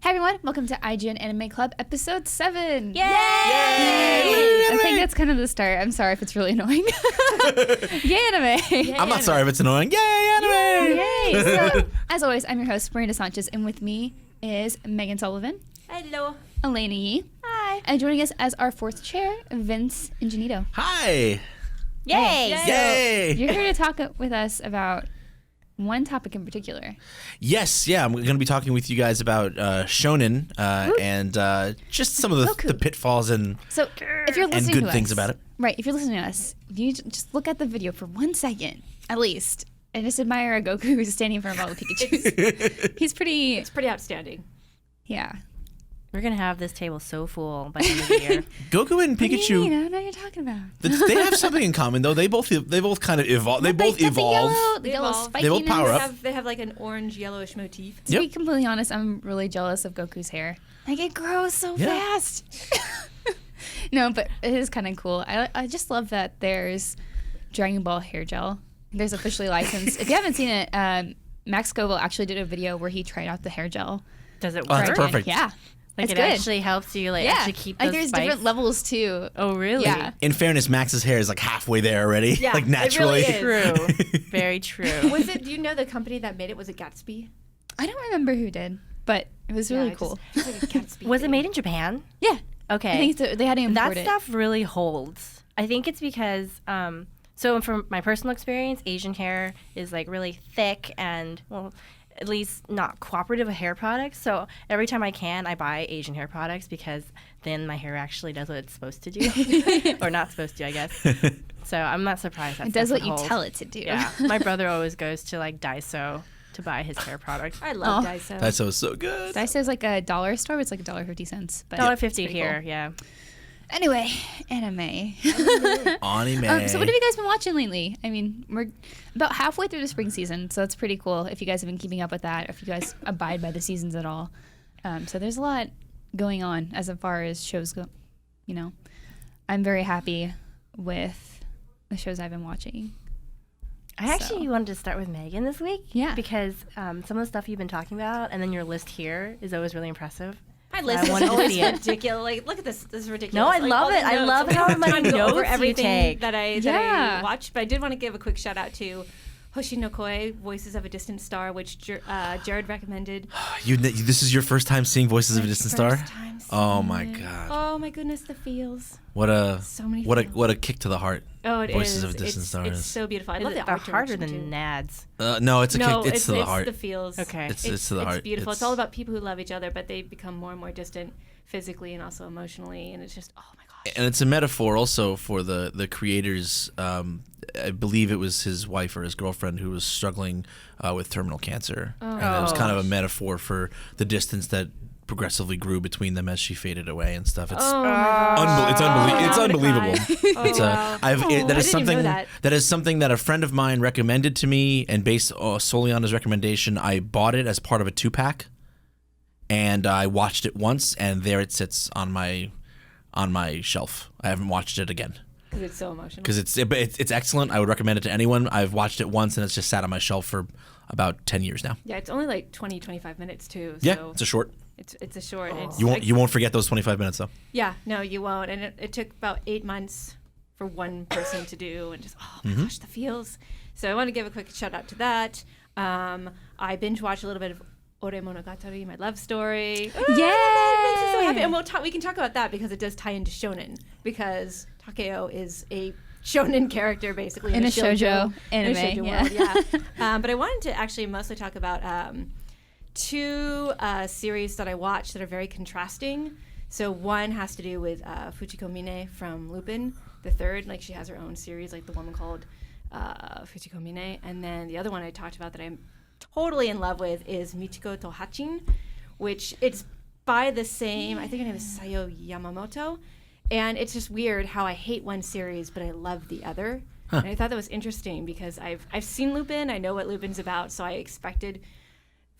Hi everyone, welcome to IGN Anime Club episode 7. Yay! I think that's kind of the start. I'm sorry if it's really annoying. Yay anime! Yay, I'm not sorry if it's annoying. Yay, anime! Yay! So, as always, I'm your host, Miranda Sanchez, and with me is Megan Sullivan, Hello. Alaina Yee, Hi. and joining us as our fourth chair, Vince Ingenito. Hi! Yay! Yay! You're here to talk with us about one topic in particular. Yes, yeah, I'm going to be talking with you guys about shonen and just some of the pitfalls and So, if you're listening good to things us, about it. Right, if you're listening to us, you just look at the video for 1 second, at least, and just admire a Goku who's standing in front of all the Pikachus. He's pretty... It's pretty outstanding. Yeah. We're going to have this table so full by the end of the year. Goku and What do you Pikachu, mean? I don't know what you're talking about. they have something in common though. They both kind of evolve. They both got the evolve. yellow evolve. They both spikiness. power up. They have like an orange yellowish motif. To be completely honest, I'm really jealous of Goku's hair. Like, it grows so Yeah. fast. No, but it is kind of cool. I just love that there's Dragon Ball hair gel. There's officially licensed. If you haven't seen it, Max Scoville actually did a video where he tried out the hair gel. Does it Oh, work? that's perfect. Yeah. Like it's it good. actually helps you actually keep those Like there's spikes? different levels too. Oh, really? Yeah. In fairness, Max's hair is like halfway there already. Yeah, like it naturally. really is. True. Very true. Was it? Do you know the company that made it? Was it Gatsby? I don't remember who did, but it was really Yeah, cool. It's like a Gatsby Was it thing. made in Japan? Yeah. Okay. I think they had to import that it. stuff really holds. I think it's because, so from my personal experience, Asian hair is like really thick and, well, at least not cooperative with hair products. So every time I can, I buy Asian hair products because then my hair actually does what it's supposed to do. Or not supposed to, I guess. So I'm not surprised that It does stuff what you would hold. tell it to do. Yeah. My brother always goes to like Daiso to buy his hair product. I love Oh. Daiso. That's so good. Daiso's like a dollar store. It's like $1.50. But $1.50 it's pretty here, cool. yeah. Anyway, anime. Anime. So what have you guys been watching lately? I mean, we're about halfway through the spring season, so it's pretty cool if you guys have been keeping up with that, if you guys abide by the seasons at all. So there's a lot going on as far as shows go. You know, I'm very happy with the shows I've been watching. I actually wanted to start with Megan this week. Yeah. Because some of the stuff you've been talking about and then your list here is always really impressive. My list wanted is to always see it. ridiculous. Like, look at this. This is ridiculous. No, I Like, love all the it. I notes. love We how don't have many time to go notes over you everything take. that I Yeah. watched, but I did want to give a quick shout out to Hoshinokoi, Voices of a Distant Star, which Jared recommended. This is your first time seeing Voices of a Distant Star? First time Oh seeing my it. god. Oh my goodness, the feels. What a So many what a feels. what a kick to the heart. Oh, it is. Voices of a Distant Star It's is. so beautiful. I love the They're art harder direction, than Nads. No, it's a No, kick. It's to the heart. the feels. Okay. It's to the heart. It's beautiful. It's It's- all about people who love each other, but they become more and more distant physically and also emotionally, and it's just, oh my gosh. And it's a metaphor also for the creators. I believe it was his wife or his girlfriend who was struggling with terminal cancer, and it was kind of a metaphor for the distance that progressively grew between them as she faded away and stuff. It's Oh my gosh. it's I'm gonna unbelievable. cry. It's Oh, wow. that is I didn't even something know that. is something that a friend of mine recommended to me, and based solely on his recommendation, I bought it as part of a 2-pack, and I watched it once, and there it sits on my shelf. I haven't watched it again. Because it's so emotional. Because it's excellent. I would recommend it to anyone. I've watched it once, and it's just sat on my shelf for about 10 years now. Yeah, it's only like 20, 25 minutes too. Yeah, So it's a short. it's a short. It's You won't forget those 25 minutes though. Yeah, no, you won't. And it took about 8 months for one person to do, and just, oh my Mm-hmm. gosh, the feels. So I want to give a quick shout out to that. I binge watched a little bit of Ore Monogatari, my love story. Yay! I'm so happy. And we can talk about that because it does tie into shonen, because Takeo is a shonen character basically In a shoujo in a anime, shoujo yeah. world, yeah. But I wanted to actually mostly talk about two series that I watched that are very contrasting. So one has to do with Fujiko Mine from Lupin, the third. Like, she has her own series, like the woman called Fujiko Mine. And then the other one I talked about that I'm totally in love with is Michiko to Hachin, which it's by the same, I think her name is Sayo Yamamoto. And it's just weird how I hate one series, but I love the other. And I thought that was interesting because I've seen Lupin. I know what Lupin's about, so I expected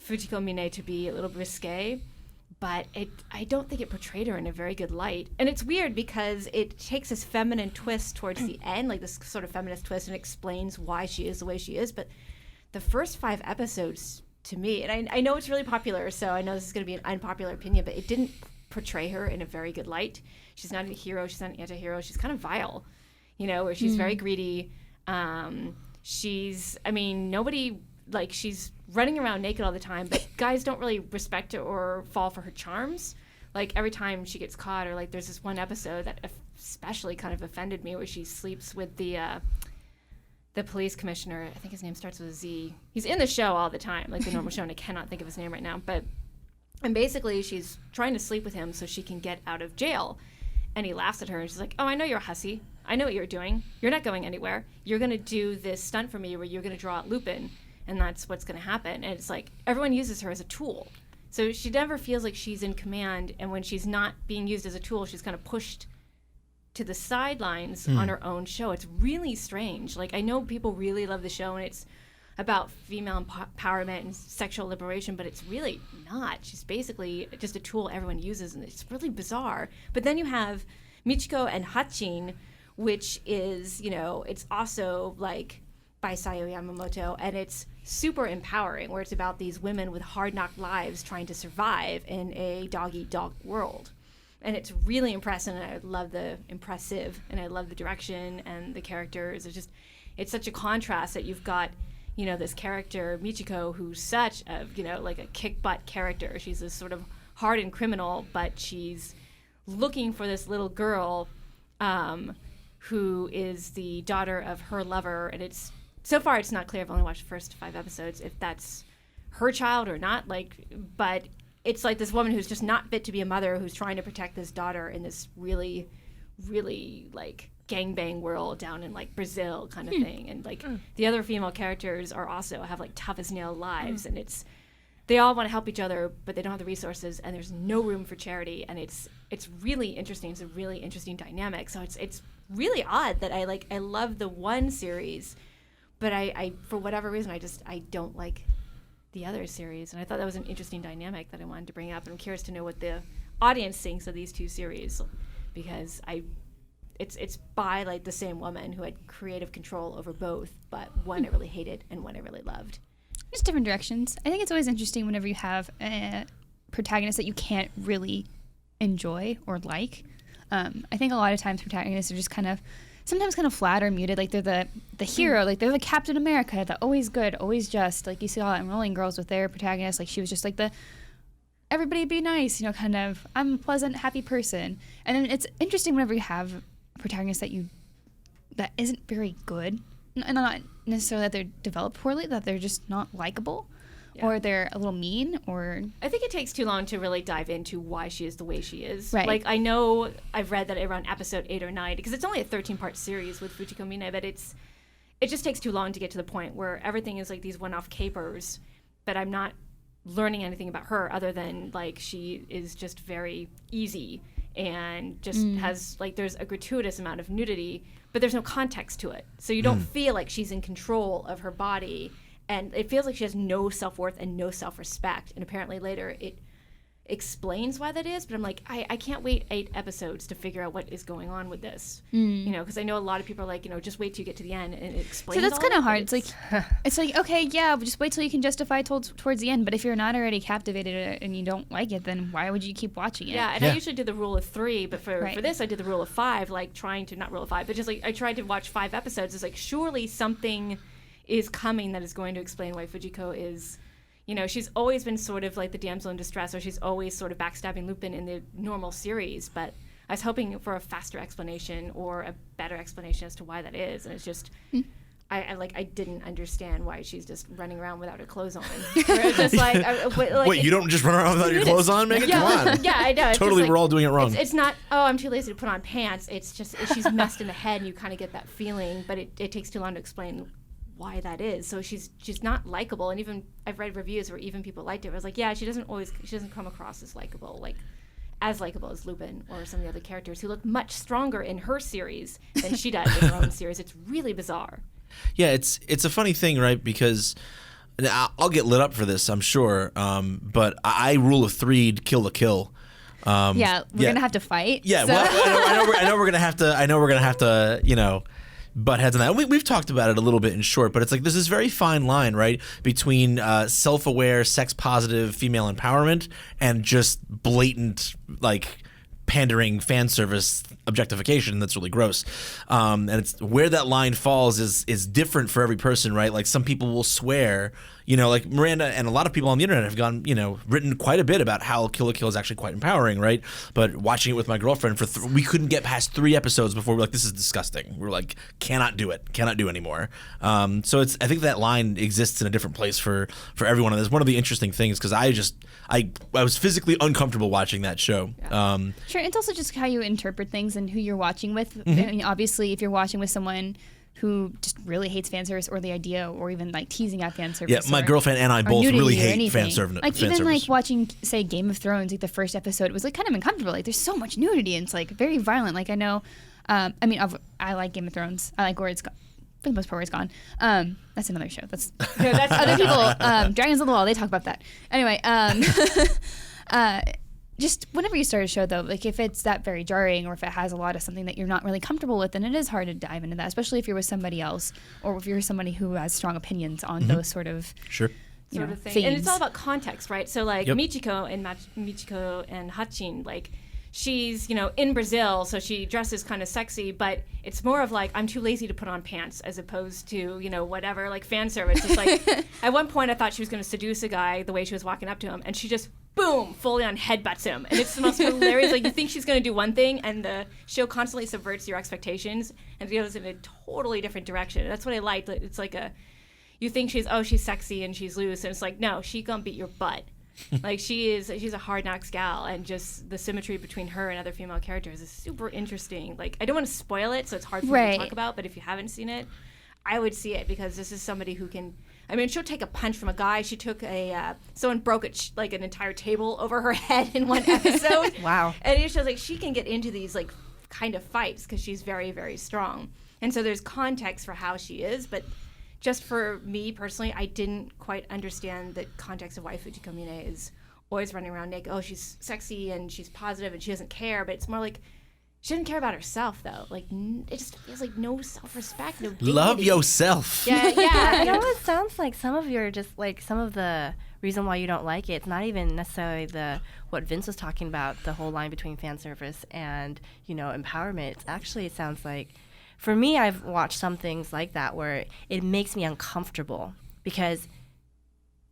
Fujiko Mine to be a little risque, but I don't think it portrayed her in a very good light. And it's weird because it takes this feminine twist towards the end, like this sort of feminist twist, and explains why she is the way she is. But the first 5 episodes to me. And I know it's really popular, so I know this is going to be an unpopular opinion, but it didn't portray her in a very good light. She's not a hero. She's not an anti-hero. She's kind of vile, where she's very greedy. Nobody, she's running around naked all the time, but guys don't really respect her or fall for her charms. Like, every time she gets caught, or there's this one episode that especially kind of offended me, where she sleeps with the police commissioner. I think his name starts with a Z. He's in the show all the time, like the normal show, and I cannot think of his name right now. And basically, she's trying to sleep with him so she can get out of jail. And he laughs at her, and she's like, "Oh, I know you're a hussy. I know what you're doing. You're not going anywhere. You're going to do this stunt for me where you're going to draw out Lupin, and that's what's going to happen." And it's like, everyone uses her as a tool. So she never feels like she's in command, and when she's not being used as a tool, she's kind of pushed to the sidelines on her own show. It's really strange. I know people really love the show, and it's about female empowerment and sexual liberation, but it's really not. She's basically just a tool everyone uses, and it's really bizarre. But then you have Michiko and Hachin, which is, it's also by Sayo Yamamoto, and it's super empowering, where it's about these women with hard knock lives trying to survive in a dog-eat-dog world. And it's really impressive, and I love the direction and the characters. It's such a contrast that you've got, this character, Michiko, who's such a, a kick-butt character. She's this sort of hardened criminal, but she's looking for this little girl who is the daughter of her lover, and so far it's not clear. I've only watched the first 5 episodes if that's her child or not, but it's this woman who's just not fit to be a mother, who's trying to protect this daughter in this really, really gangbang world down in Brazil kind of thing. And the other female characters are also have tough as nail lives, and they all want to help each other, but they don't have the resources, and there's no room for charity, and it's really interesting. It's a really interesting dynamic. So it's really odd that I love the one series, but I for whatever reason I don't like the other series, and I thought that was an interesting dynamic that I wanted to bring up, and I'm curious to know what the audience thinks of these 2 series, because it's by the same woman who had creative control over both, but one I really hated and one I really loved. Just different directions. I think it's always interesting whenever you have a protagonist that you can't really enjoy or like. I think a lot of times protagonists are just sometimes kind of flat or muted. They're the hero, they're the Captain America, the always good, always just. You see all that in Rolling Girls with their protagonist. She was just the everybody be nice, I'm a pleasant, happy person. And then it's interesting whenever you have a protagonist that isn't very good, and not necessarily that they're developed poorly, that they're just not likable. Yeah. Or they're a little mean, or... I think it takes too long to really dive into why she is the way she is. Right. I know I've read that around episode 8 or 9, because it's only a 13-part series with Fujiko Mine, but it just takes too long to get to the point where everything is these one-off capers, but I'm not learning anything about her other than, she is just very easy and just has, there's a gratuitous amount of nudity, but there's no context to it. So you don't feel like she's in control of her body. And it feels like she has no self-worth and no self-respect. And apparently later it explains why that is. But I'm I can't wait 8 episodes to figure out what is going on with this. Because I know a lot of people are just wait till you get to the end and it explains. So that's kind of hard. It's okay, yeah, just wait till you can justify towards the end. But if you're not already captivated and you don't like it, then why would you keep watching it? Yeah, and I usually do the rule of 3, but for this I did the rule of 5, trying to, not rule of 5, but just I tried to watch 5 episodes. It's surely something is coming that is going to explain why Fujiko is, she's always been sort of the damsel in distress, or she's always sort of backstabbing Lupin in the normal series, but I was hoping for a faster explanation or a better explanation as to why that is, and it's just, I didn't understand why she's just running around without her clothes on. It's just wait, you don't just run around without your clothes on, Megan? Yeah, come on. Yeah, I know. Totally, we're all doing it wrong. It's not, I'm too lazy to put on pants. It's just, she's messed in the head, and you kind of get that feeling, but it takes too long to explain why that is. So she's not likable, and even I've read reviews where even people liked it. I was she doesn't come across as likable, as Lupin or some of the other characters who look much stronger in her series than she does in her own series. It's really bizarre. Yeah, it's a funny thing, right? Because I'll get lit up for this, I'm sure. But I rule of 3, kill the kill. We're gonna have to fight. Yeah, so. well, I know we're gonna have to. butt heads on that. We've talked about it a little bit in short, but it's like there's this very fine line, right, between self-aware, sex-positive female empowerment and just blatant, like, pandering fan service objectification that's really gross. And it's where that line falls is different for every person, right? Like some people will swear, like Miranda and a lot of people on the internet have gone, written quite a bit about how Kill la Kill is actually quite empowering, right? But watching it with my girlfriend we couldn't get past 3 episodes before we were like, this is disgusting. We're like, cannot do it, cannot do anymore. So I think that line exists in a different place for everyone. And that's one of the interesting things because I was physically uncomfortable watching that show. Yeah. Sure, it's also just how you interpret things and who you're watching with. I mean, obviously, if you're watching with someone who just really hates fan service or the idea or even like teasing at fan service. Yeah, my girlfilfriend and I both really hate fan service. Like even like watching, say, Game of Thrones, like the first episode, it was like kind of uncomfortable. Like there's so much nudity and it's like very violent. Like I know, I like Game of Thrones. I like where it's gone. For the most part, where it's gone. That's another show. That's other people. Dragons on the Wall. They talk about that. Anyway, just whenever you start a show, though, like if it's that very jarring or if it has a lot of something that you're not really comfortable with, then it is hard to dive into that, especially if you're with somebody else or if you're somebody who has strong opinions on those sort of sure. Sort of thing. themes. And it's all about context, right? So like Michiko and Hachin, like she's, in Brazil, so she dresses kind of sexy, but it's more of like, I'm too lazy to put on pants as opposed to, whatever, like fan service. It's like, at one point I thought she was going to seduce a guy the way she was walking up to him, and she just, boom, fully on headbutts him. And it's the most hilarious. Like, you think she's going to do one thing, and the show constantly subverts your expectations and goes in a totally different direction. That's what I liked. It's like you think she's sexy and she's loose, and it's like, no, she gonna beat your butt. Like she's a hard knocks gal, and just the symmetry between her and other female characters is super interesting. Like I don't want to spoil it, so it's hard for me to talk about, but if you haven't seen it, I would see it because this is somebody who can. I mean, she'll take a punch from a guy. She took someone broke like an entire table over her head in one episode. Wow. And it's just like she can get into these like kind of fights because she's very, very strong. And so there's context for how she is, but just for me personally, I didn't quite understand the context of why Fujiko Mine is always running around naked. Oh, she's sexy and she's positive and she doesn't care, but it's more like she doesn't care about herself, though. Like, it just feels like no self-respect, no dignity. Love yourself. Yeah. It almost sounds like some of the reason why you don't like it, it's not even necessarily what Vince was talking about, the whole line between fan service and, empowerment. It sounds like, for me, I've watched some things like that where it makes me uncomfortable because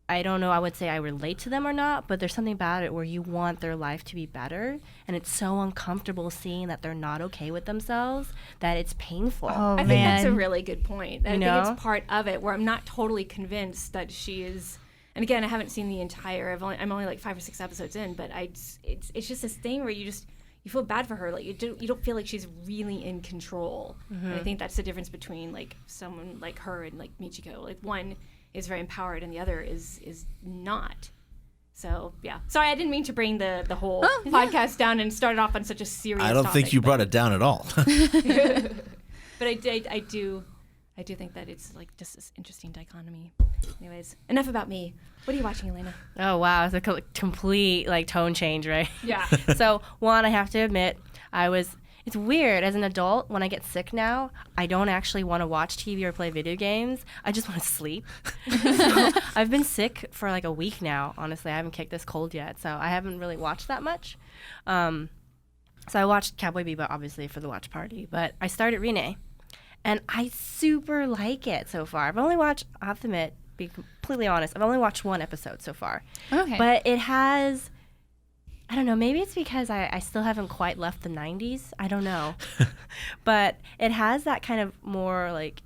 I don't know, I would say I relate to them or not, but there's something about it where you want their life to be better, and it's so uncomfortable seeing that they're not okay with themselves that it's painful. Oh, I think that's a really good point. I think it's part of it where I'm not totally convinced that she is. And again, I haven't seen the entire. I'm only like 5 or 6 episodes in, but it's just this thing where you feel bad for her. Like you don't feel like she's really in control. Mm-hmm. And I think that's the difference between like someone like her and like Michiko. Like one is very empowered and the other is not. So yeah. Sorry, I didn't mean to bring the whole podcast down and start it off on such a serious I don't topic, think you brought it down at all. But I do think that it's like just this interesting dichotomy. Anyways, enough about me. What are you watching, Alaina? Oh wow, it's a complete like tone change, right? Yeah. So one, I have to admit, it's weird as an adult when I get sick now, I don't actually want to watch TV or play video games. I just want to sleep. So I've been sick for like a week now. Honestly, I haven't kicked this cold yet, so I haven't really watched that much. So I watched Cowboy Bebop obviously for the watch party, but I started Rene. And I super like it so far. I have to admit, be completely honest, I've only watched 1 episode so far. Okay. But it has, I don't know, maybe it's because I still haven't quite left the 90s. I don't know. But it has that kind of more like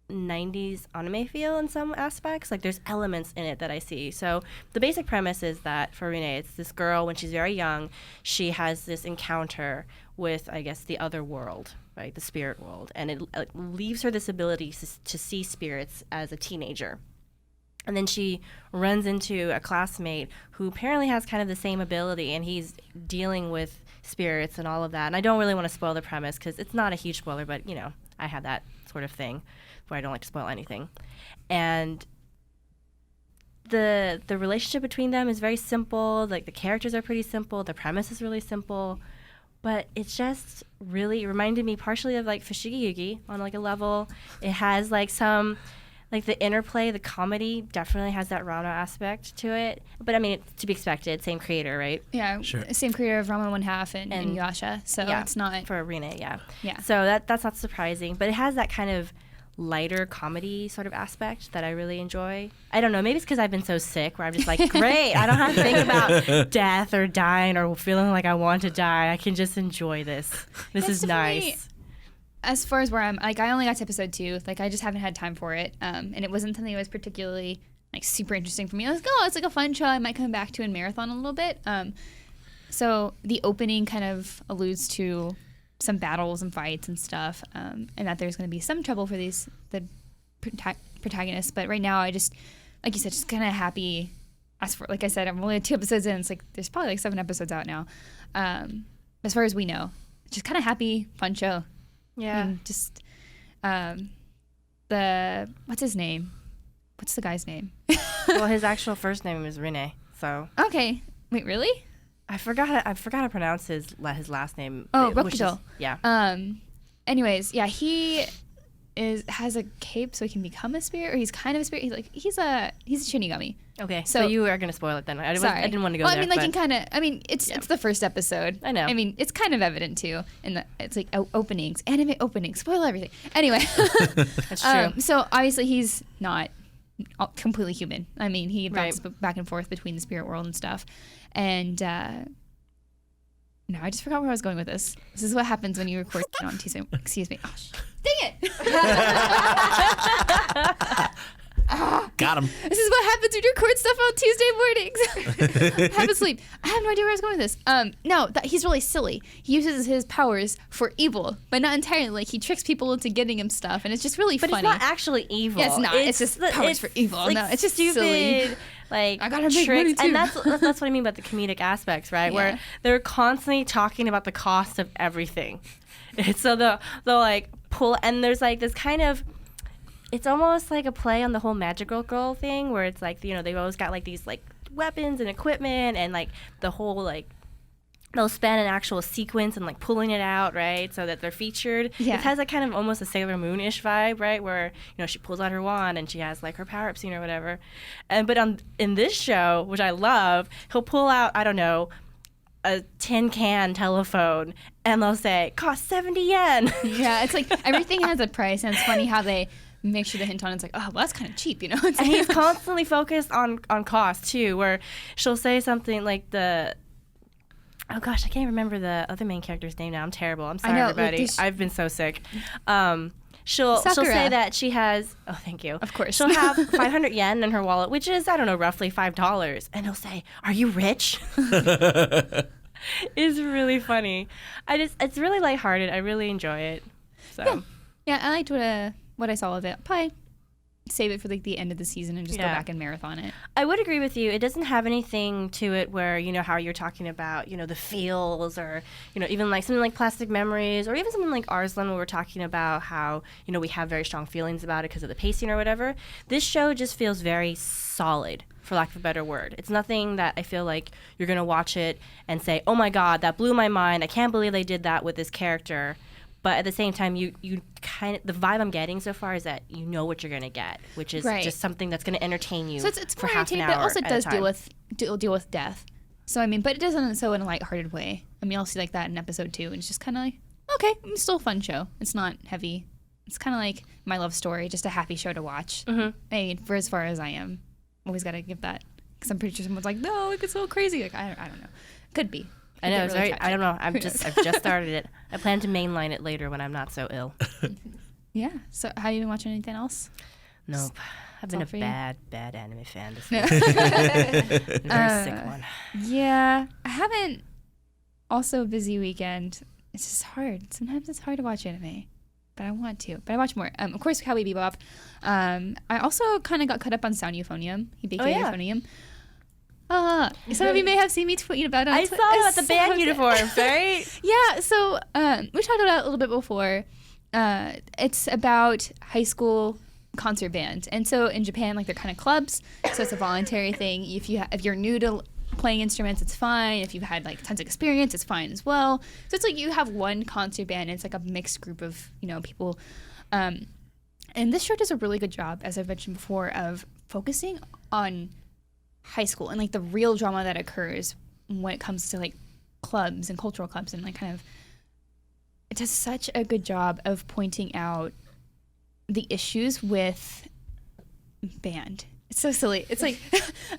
90s anime feel in some aspects. Like there's elements in it that I see. So the basic premise is that for Rene, it's this girl, when she's very young, she has this encounter with, I guess, the other world, right, the spirit world, and it leaves her this ability to see spirits as a teenager. And then she runs into a classmate who apparently has kind of the same ability, and he's dealing with spirits and all of that. And I don't really want to spoil the premise because it's not a huge spoiler, but, I have that sort of thing where I don't like to spoil anything. And the relationship between them is very simple. Like the characters are pretty simple. The premise is really simple. but it's just really reminded me partially of like Fushigi Yugi on like a level. It has like some like the interplay, the comedy definitely has that Rana aspect to it. But I mean, it's to be expected. Same creator, right? Yeah, Sure. Same creator of Rama 1/2 and Yasha. So it's not for Rine, yeah. Yeah. So that's not surprising, but it has that kind of lighter comedy sort of aspect that I really enjoy. I don't know, maybe it's because I've been so sick where I'm just like, great, I don't have to think about death or dying or feeling like I want to die. I can just enjoy this. This is nice. As far as where I'm, like, I only got to episode 2. Like, I just haven't had time for it. And it wasn't something that was particularly, like, super interesting for me. I was like, oh, it's like a fun show I might come back to in marathon a little bit. So the opening kind of alludes to some battles and fights and stuff, and that there's going to be some trouble for the protagonists. But right now, I just, like you said, just kind of happy. As for, like I said, I'm only 2 episodes in. It's like there's probably like 7 episodes out now. As far as we know, just kind of happy, fun show. Yeah. And just what's his name? What's the guy's name? Well, his actual first name is Rine. So Okay. Wait, really? I forgot to pronounce his last name. Oh, which is- Rokuto. Yeah. Anyways, yeah, he has a cape so he can become a spirit, or he's kind of a spirit. He's a Shinigami. Okay. so- So you are gonna spoil it then. I didn't want to go well, there. I mean, like, but- in kind of. I mean, it's the first episode. I know. I mean, it's kind of evident too, and it's like openings, anime openings, spoil everything. Anyway, That's true. so obviously he's not completely human. I mean, he bounces Right. back and forth between the spirit world and stuff, and. No, I just forgot where I was going with this. This is what happens when you record on Tuesday. Excuse me. Oh, dang it! Got him. This is what happens when you record stuff on Tuesday mornings. I have a sleep. I have no idea where I was going with this. No, he's really silly. He uses his powers for evil, but not entirely. Like, he tricks people into getting him stuff, and it's just really But funny. it's not actually evil. Yeah, it's not. It's just powers for evil. Like, No, it's just stupid, silly. Like, I gotta make tricks. money, too. And that's what I mean about the comedic aspects, right? Yeah. Where they're constantly talking about the cost of everything. So they'll like pull, and there's like this kind of, it's almost like a play on the whole magical girl thing, where it's like, you know, they've always got like these like weapons and equipment, and like the whole like, they'll spend an actual sequence and like pulling it out, right, so that they're featured. Yeah. It has a kind of almost a Sailor Moon-ish vibe, right, where, you know, she pulls out her wand and she has like her power-up scene or whatever. But in this show, which I love, he'll pull out, I don't know, a tin can telephone, and they'll say, cost 70 yen. Yeah, it's like everything has a price, and it's funny how they make sure to hint on. It's like, oh, well, that's kind of cheap, you know. It's And like, he's constantly focused on cost too, where she'll say something like oh gosh, I can't remember the other main character's name now. I'm terrible. I'm sorry, know, everybody. like, I've been so sick. She'll Sakura. say that she has, oh, thank you. Of course. She'll have 500 yen in her wallet, which is, I don't know, roughly $5. And he'll say, are you rich? It's really funny. It's really lighthearted. I really enjoy it. So yeah, I liked what I saw of it. Probably save it for like the end of the season and just go Yeah. back and marathon it. I would agree with you. It doesn't have anything to it where, you know, how you're talking about, you know, the feels, or, you know, even like something like Plastic Memories, or even something like Arslan, where we're talking about how, you know, we have very strong feelings about it because of the pacing or whatever. This show just feels very solid, for lack of a better word. It's nothing that I feel like you're going to watch it and say, oh my God, that blew my mind. I can't believe they did that with this character. But at the same time, you kind of, the vibe I'm getting so far is that you know what you're going to get, which is Right. just something that's going to entertain you So it's for more half an entertaining, hour. but also at a does time. deal with death. So I mean, but it doesn't so in a lighthearted way. I mean, I'll see like that in episode 2, and it's just kind of like, okay, it's still a fun show. It's not heavy. It's kind of like My Love Story, just a happy show to watch. Mhm. I mean, for as far as I am, always got to give that, because I'm pretty sure someone's like, no, it gets so crazy. Like I don't know, could be. I know, Could it's get really very, I don't know. I've tragic. just started it. I plan to mainline it later when I'm not so ill. Yeah. So have you been watching anything else? Nope. I've been all a for you. bad anime fan this week. A very sick one. Yeah, I haven't. Also, a busy weekend. It's just hard. Sometimes it's hard to watch anime, but I want to. But I watch more. Of course, Cowboy Bebop. I also kind of got caught up on Sound Euphonium. Hibiki yeah. Euphonium. Some of you may have seen me tweet about it. I saw it at the band it. uniforms, right? Yeah, so we talked about it a little bit before. It's about high school concert bands, and so in Japan, like they're kind of clubs, so it's a voluntary thing. If you're new to playing instruments, it's fine. If you've had like tons of experience, it's fine as well. So it's like you have one concert band, and it's like a mixed group of, you know, people. And this show does a really good job, as I've mentioned before, of focusing on high school and like the real drama that occurs when it comes to like clubs and cultural clubs, and like kind of it does such a good job of pointing out the issues with band. It's so silly. It's like,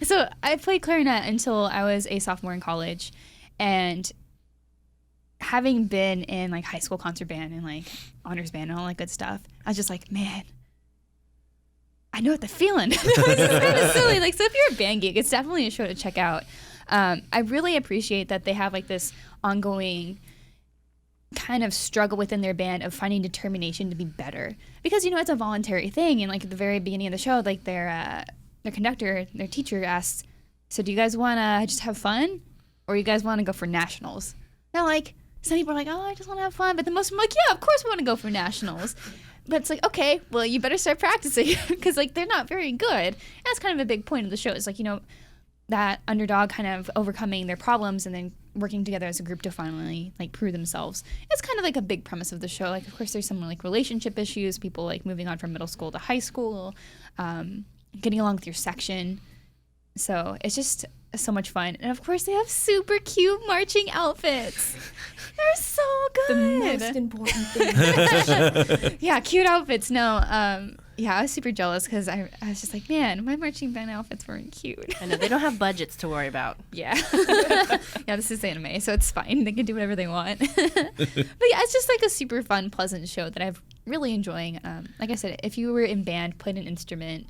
so I played clarinet until I was a sophomore in college, and having been in like high school concert band and like honors band and all that good stuff, I was just like, man, I know what the feeling. It's kind of silly. Like, so if you're a band geek, it's definitely a show to check out. I really appreciate that they have like this ongoing kind of struggle within their band of finding determination to be better, because, you know, it's a voluntary thing. And like at the very beginning of the show, like their conductor, their teacher asks, so do you guys want to just have fun, or you guys want to go for nationals? They're like, some people are like, oh, I just want to have fun, but then most of them are like, yeah, of course we want to go for nationals. But it's like, okay, well, you better start practicing, because like they're not very good. And that's kind of a big point of the show. It's like, you know, that underdog kind of overcoming their problems and then working together as a group to finally like prove themselves. It's kind of like a big premise of the show. Like, of course, there's some like relationship issues, people like moving on from middle school to high school, getting along with your section. So it's just so much fun. And of course, they have super cute marching outfits. They're so good. The most important thing. Yeah, cute outfits. No, yeah, I was super jealous because I was just like, man, my marching band outfits weren't cute. I know, they don't have budgets to worry about. Yeah. Yeah, this is anime, so it's fine. They can do whatever they want. But yeah, it's just like a super fun, pleasant show that I'm really enjoying. Like I said, if you were in band, played an instrument,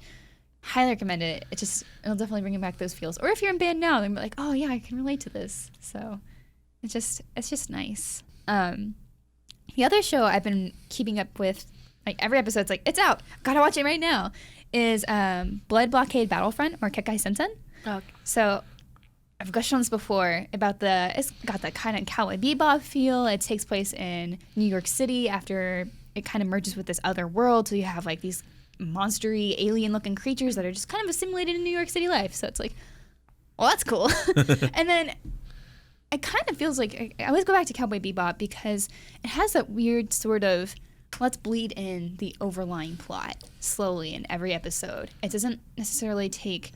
highly recommend it. It'll definitely bring back those feels. Or if you're in band now, then be like, oh yeah, I can relate to this. So it's just nice. The other show I've been keeping up with, like every episode's like, it's out, gotta watch it right now, is Blood Blockade Battlefront, or Kekkai Sensen. Oh. So I've gushed on this before about it's got that kind of Cowboy Bebop feel. It takes place in New York City after it kind of merges with this other world. So you have like these monstery alien-looking creatures that are just kind of assimilated in New York City life. So it's like, well, that's cool. And then it kind of feels like, I always go back to Cowboy Bebop because it has that weird sort of, let's bleed in the overlying plot slowly in every episode. It doesn't necessarily take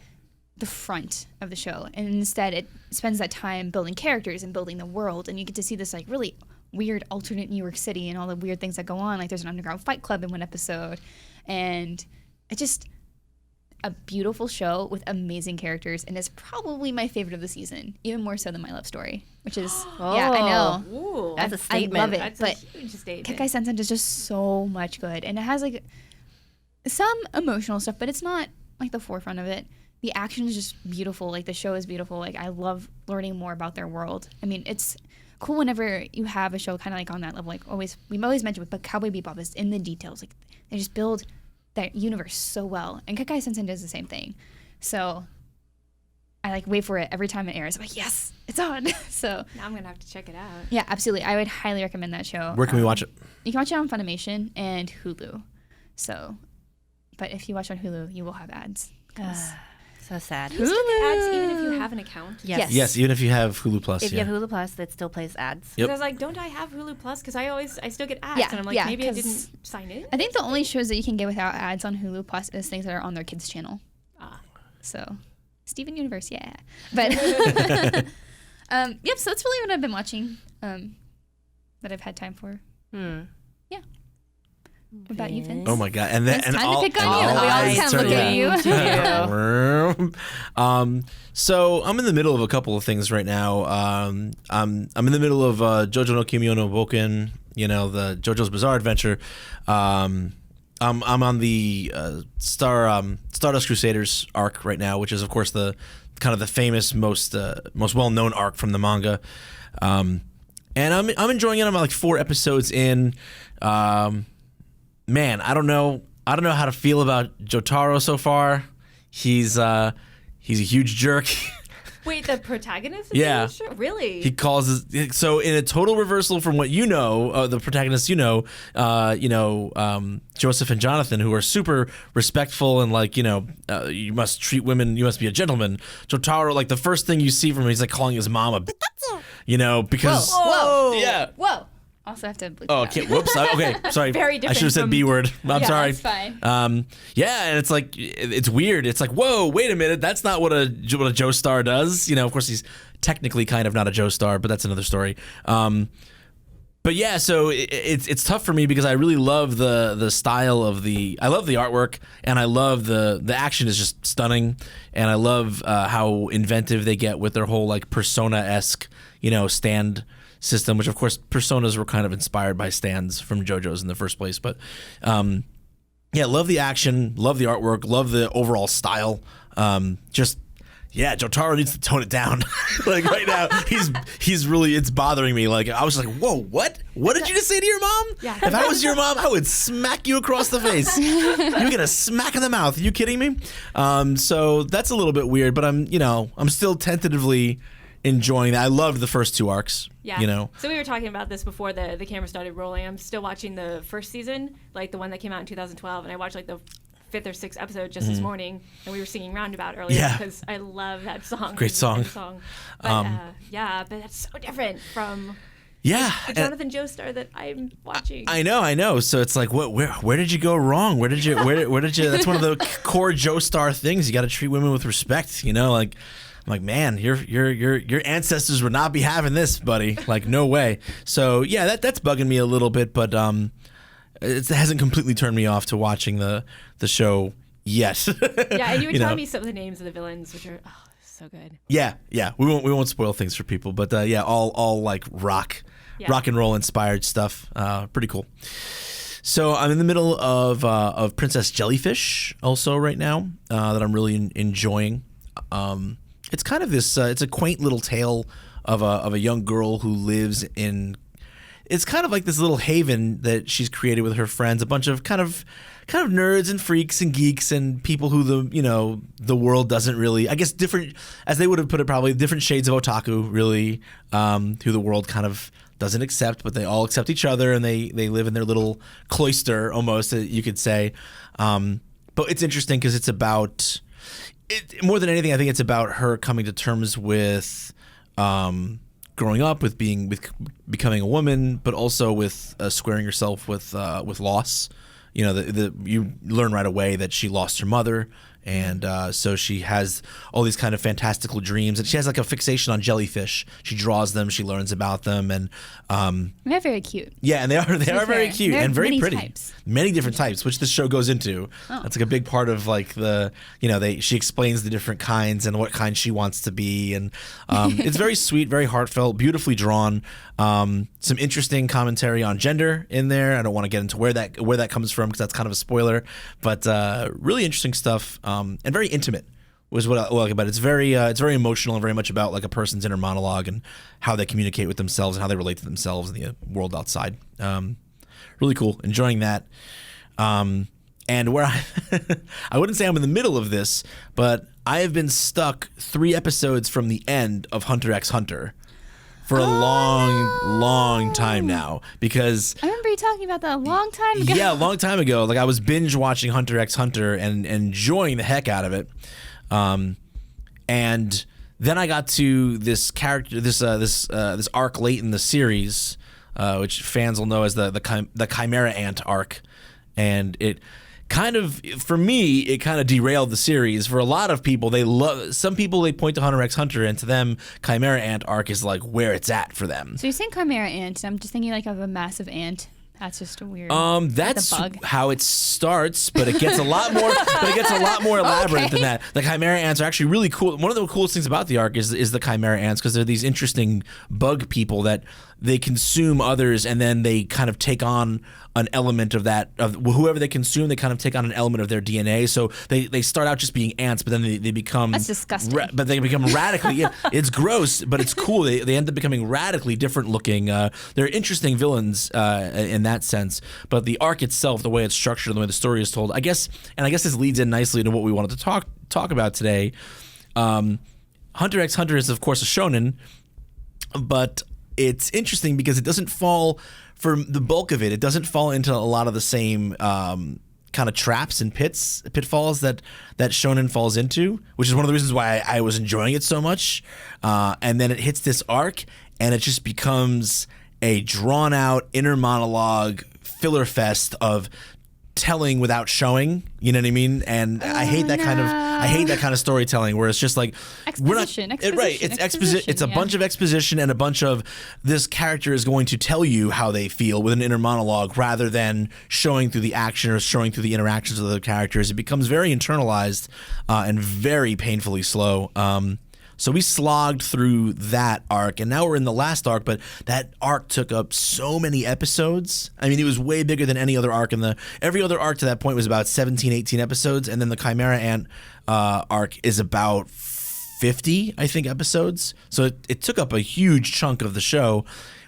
the front of the show, and instead it spends that time building characters and building the world, and you get to see this like really weird alternate New York City and all the weird things that go on. Like there's an underground fight club in one episode, and it's just a beautiful show with amazing characters, and it's probably my favorite of the season, even more so than My Love Story, which is yeah, I know. Ooh, That's a statement. I love it, that's but a huge statement. Kekkai Sensen does just so much good, and it has like some emotional stuff, but it's not like the forefront of it. The action is just beautiful. Like the show is beautiful. Like I love learning more about their world. I mean, it's cool whenever you have a show kind of like on that level. Like we've always mentioned, but Cowboy Bebop is in the details. Like they just build that universe so well, and Kekkai Sensen does the same thing. So I like wait for it every time it airs. I'm like, yes, it's on. So Now I'm gonna have to check it out. yeah, absolutely. I would highly recommend that show. Where can we watch it? You can watch it on Funimation and Hulu. So, but if you watch on Hulu, you will have ads. 'Cause So sad. Do you still get ads even if you have an account? Yes. Yes, even if you have Hulu Plus. If you yeah. have Hulu Plus, it still plays ads. Yep. Because I was like, don't I have Hulu Plus? Because I still get ads, Yeah, and I'm like, yeah, maybe I 'cause didn't sign in. I think the only shows that you can get without ads on Hulu Plus is things that are on their kids' channel. Ah. So, Steven Universe, yeah. But yep. So that's really what I've been watching. That I've had time for. Hmm. Yeah. What about you, Vince? Oh my god! And then It's and time to all, pick on and you. all We always eyes kinda look are- at you. So I'm in the middle of a couple of things right now. I'm in the middle of JoJo no Kimi no Boken. You know, the JoJo's Bizarre Adventure. I'm on the Stardust Crusaders arc right now, which is of course the kind of the famous, most well known arc from the manga. And I'm enjoying it. I'm like 4 episodes in. Man, I don't know how to feel about Jotaro so far. He's a huge jerk. Wait, the protagonist? Yeah. Really? He calls so in a total reversal from what you know, the protagonists Joseph and Jonathan, who are super respectful and like you must treat women, you must be a gentleman. Jotaro, like the first thing you see from him, he's like calling his mom a because Whoa. yeah. Whoa. Also have to bleep Oh, that. okay. Whoops. Okay. Sorry. Very I different should have said from- B word. I'm Yeah, sorry. that's fine. Yeah, and it's like it's weird. It's like, whoa, wait a minute. That's not what a Joestar does. Of course, he's technically kind of not a Joestar, but that's another story. But yeah, so it's tough for me because I really love the style of I love the artwork, and I love the action is just stunning, and I love how inventive they get with their whole like Persona-esque stand system, which of course Personas were kind of inspired by stands from JoJo's in the first place. But yeah, love the action, love the artwork, love the overall style. Jotaro needs to tone it down. Like right now, he's really, it's bothering me. Like I was like, whoa, what? What did you just say to your mom? Yeah. If I was your mom, I would smack you across the face. You get a smack in the mouth. Are you kidding me? So that's a little bit weird, but I'm still tentatively enjoying that. I loved the first two arcs. Yeah. So we were talking about this before the camera started rolling. I'm still watching the first season, like the one that came out in 2012, and I watched like the 5th or 6th episode just this morning, and we were singing Roundabout earlier because I love that song. Great song. But but that's so different from the Jonathan Joestar that I'm watching. I know. So it's like, where did you go wrong? Where did you? That's one of the core Joestar things. You got to treat women with respect. Like. I'm like, man, your ancestors would not be having this, buddy. Like, no way. So yeah, that's bugging me a little bit, but it hasn't completely turned me off to watching the show yet. Yeah, and you were telling me some of the names of the villains, which are so good. Yeah. We won't spoil things for people, but all like rock and roll inspired stuff. Pretty cool. So I'm in the middle of Princess Jellyfish also right now that I'm really enjoying. It's kind of this. It's a quaint little tale of a young girl who lives in. It's kind of like this little haven that she's created with her friends, a bunch of kind of nerds and freaks and geeks and people who the world doesn't really. I guess different, as they would have put it, probably different shades of otaku, really, who the world kind of doesn't accept, but they all accept each other, and they live in their little cloister, almost, you could say. But it's interesting because it's about. More than anything, I think it's about her coming to terms with growing up, with becoming a woman, but also with squaring herself with loss. You learn right away that she lost her mother, and so she has all these kind of fantastical dreams, and she has like a fixation on jellyfish. She draws them, she learns about them, and they're very cute. Yeah, and they are very cute They're and very many pretty. types. Many different types, which this show goes into. Oh. That's like a big part of like she explains the different kinds and what kind she wants to be, and it's very sweet, very heartfelt, beautifully drawn. Some interesting commentary on gender in there. I don't want to get into where that comes from because that's kind of a spoiler, but really interesting stuff and very intimate. Was what I like about it. It's very emotional and very much about like a person's inner monologue and how they communicate with themselves and how they relate to themselves and the world outside. Really cool. Enjoying that. And where I wouldn't say I'm in the middle of this, but I have been stuck 3 episodes from the end of Hunter x Hunter for a long time now, because I remember you talking about that a long time ago. Yeah, a long time ago. Like I was binge watching Hunter x Hunter and enjoying the heck out of it. And then I got to this character, this arc late in the series, which fans will know as the Chimera Ant arc, and it kind of, for me, it kind of derailed the series. For a lot of people, some people they point to Hunter x Hunter, and to them, Chimera Ant arc is like where it's at for them. So you're saying Chimera Ant, and I'm just thinking like of a massive ant. That's just a weird. That's like a bug. how it starts, but it gets a lot more. Elaborate than that. The Chimera Ants are actually really cool. One of the coolest things about the arc is the Chimera Ants, because they're these interesting bug people that they consume others, and then they kind of take on an element of that, of whoever they consume. They kind of take on an element of their DNA. So they start out just being ants, but then they become. That's disgusting. But they become radically. Yeah, it's gross, but it's cool. They end up becoming radically different looking. They're interesting villains in that sense. But the arc itself, the way it's structured, the way the story is told, I guess this leads in nicely to what we wanted to talk about today. Hunter x Hunter is, of course, a shonen, but it's interesting because it doesn't fall, for the bulk of it, it doesn't fall into a lot of the same kind of traps and pitfalls that shonen falls into, which is one of the reasons why I was enjoying it so much. And then it hits this arc, and it just becomes a drawn-out inner monologue filler fest of telling without showing, you know what I mean? And I hate that kind of storytelling where it's just like exposition. Right, it's exposition. It's a bunch of exposition and a bunch of this character is going to tell you how they feel with an inner monologue rather than showing through the action or showing through the interactions of the characters. It becomes very internalized and very painfully slow. So we slogged through that arc, and now we're in the last arc, but that arc took up so many episodes. I mean, it was way bigger than any other arc. Every other arc to that point was about 17, 18 episodes, and then the Chimera Ant arc is about 50, I think, episodes. So it took up a huge chunk of the show.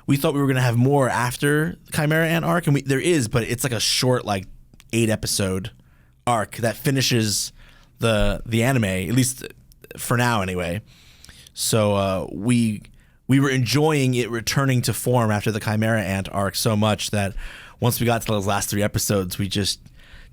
We thought we were going to have more after the Chimera Ant arc, and there is, but it's like a short, 8-episode arc that finishes the anime, at least for now anyway. So we were enjoying it returning to form after the Chimera Ant arc so much that once we got to those last 3 episodes, we just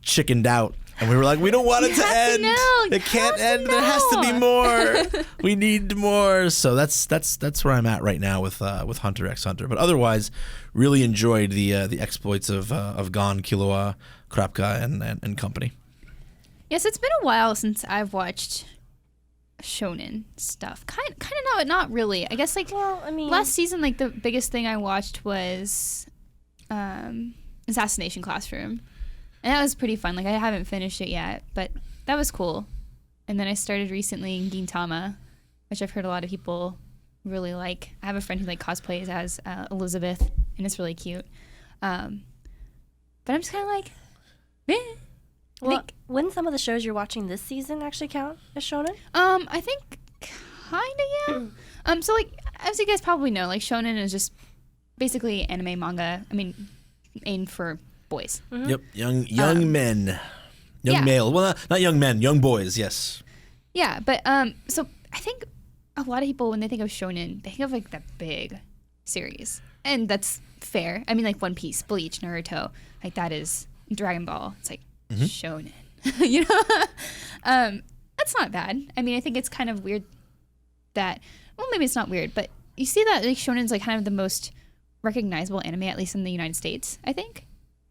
chickened out. And we were like, we don't want it to end. It can't end. There has to be more. We need more. So that's where I'm at right now with Hunter x Hunter. But otherwise, really enjoyed the exploits of Gon, Killua, Kurapika, and company. Yes, it's been a while since I've watched shonen stuff. Kind of not really. I guess last season, the biggest thing I watched was Assassination Classroom, and that was pretty fun. I haven't finished it yet, but that was cool. And then I started recently in Gintama, which I've heard a lot of people really like. I have a friend who cosplays as Elizabeth, and it's really cute. But I'm just kind of meh. Well, wouldn't some of the shows you're watching this season actually count as shonen? I think kinda, yeah. So as you guys probably know, shonen is just basically anime manga. I mean, aimed for boys. Mm-hmm. Yep, young men, male. Well, not young men, young boys. Yes. Yeah, but so I think a lot of people when they think of shonen, they think of the big series, and that's fair. I mean, One Piece, Bleach, Naruto, that is Dragon Ball. It's shonen. You know, that's not bad. I mean, I think it's kind of weird that, well, maybe it's not weird, but you see that shonen's kind of the most recognizable anime, at least in the United States, I think,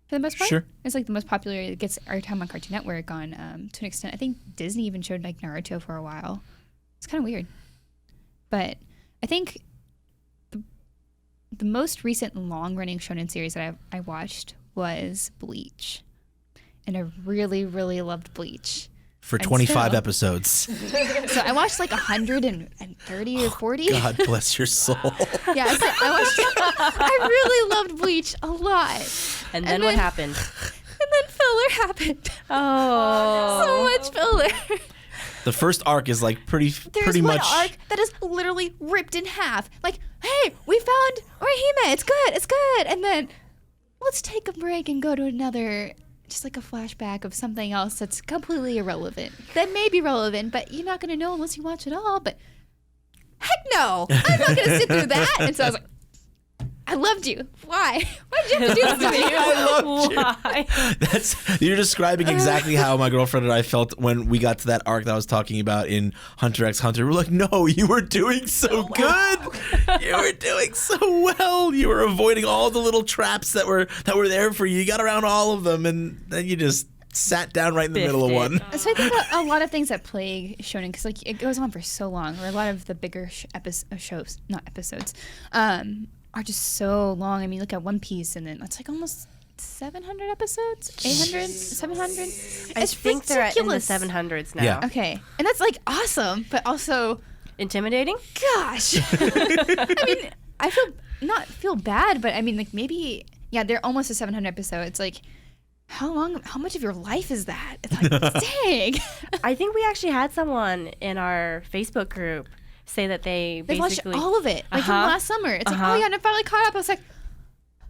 for the most part. Sure. It's the most popular. It gets airtime on Cartoon Network to an extent. I think Disney even showed Naruto for a while. It's kind of weird, but I think the most recent long-running shonen series that I watched was Bleach. And I really, really loved Bleach. For 25 episodes. So I watched 130 or 40. God bless your soul. Yeah, I really loved Bleach a lot. And then what happened? And then filler happened. Oh. So much filler. The first arc is pretty There's much. one arc that is literally ripped in half. Hey, we found Orihime. It's good. And then let's take a break and go to another. Just a flashback of something else that's completely irrelevant. That may be relevant, but you're not going to know unless you watch it all. But heck no, I'm not going to sit through that. And so I was like, I loved you. Why? Why'd you have to do this to me? I loved you. You're describing exactly how my girlfriend and I felt when we got to that arc that I was talking about in Hunter x Hunter. We're like, no, you were doing so good. You were doing so well. You were avoiding all the little traps that were there for you. You got around all of them, and then you just sat down right in the middle of one. So I think a lot of things that plague shonen, because it goes on for so long, or a lot of the bigger shows, not episodes, are just so long. I mean, look at One Piece, and then it's almost 700 episodes, 800, 700. I think they're in the 700s now. Yeah. Okay, and that's awesome, but also intimidating. Gosh, I mean, I feel bad, but I mean, maybe they're almost to 700 episodes. How much of your life is that? It's dang. I think we actually had someone in our Facebook group say that they watched all of it, from last summer. It's and I finally caught up. I was like,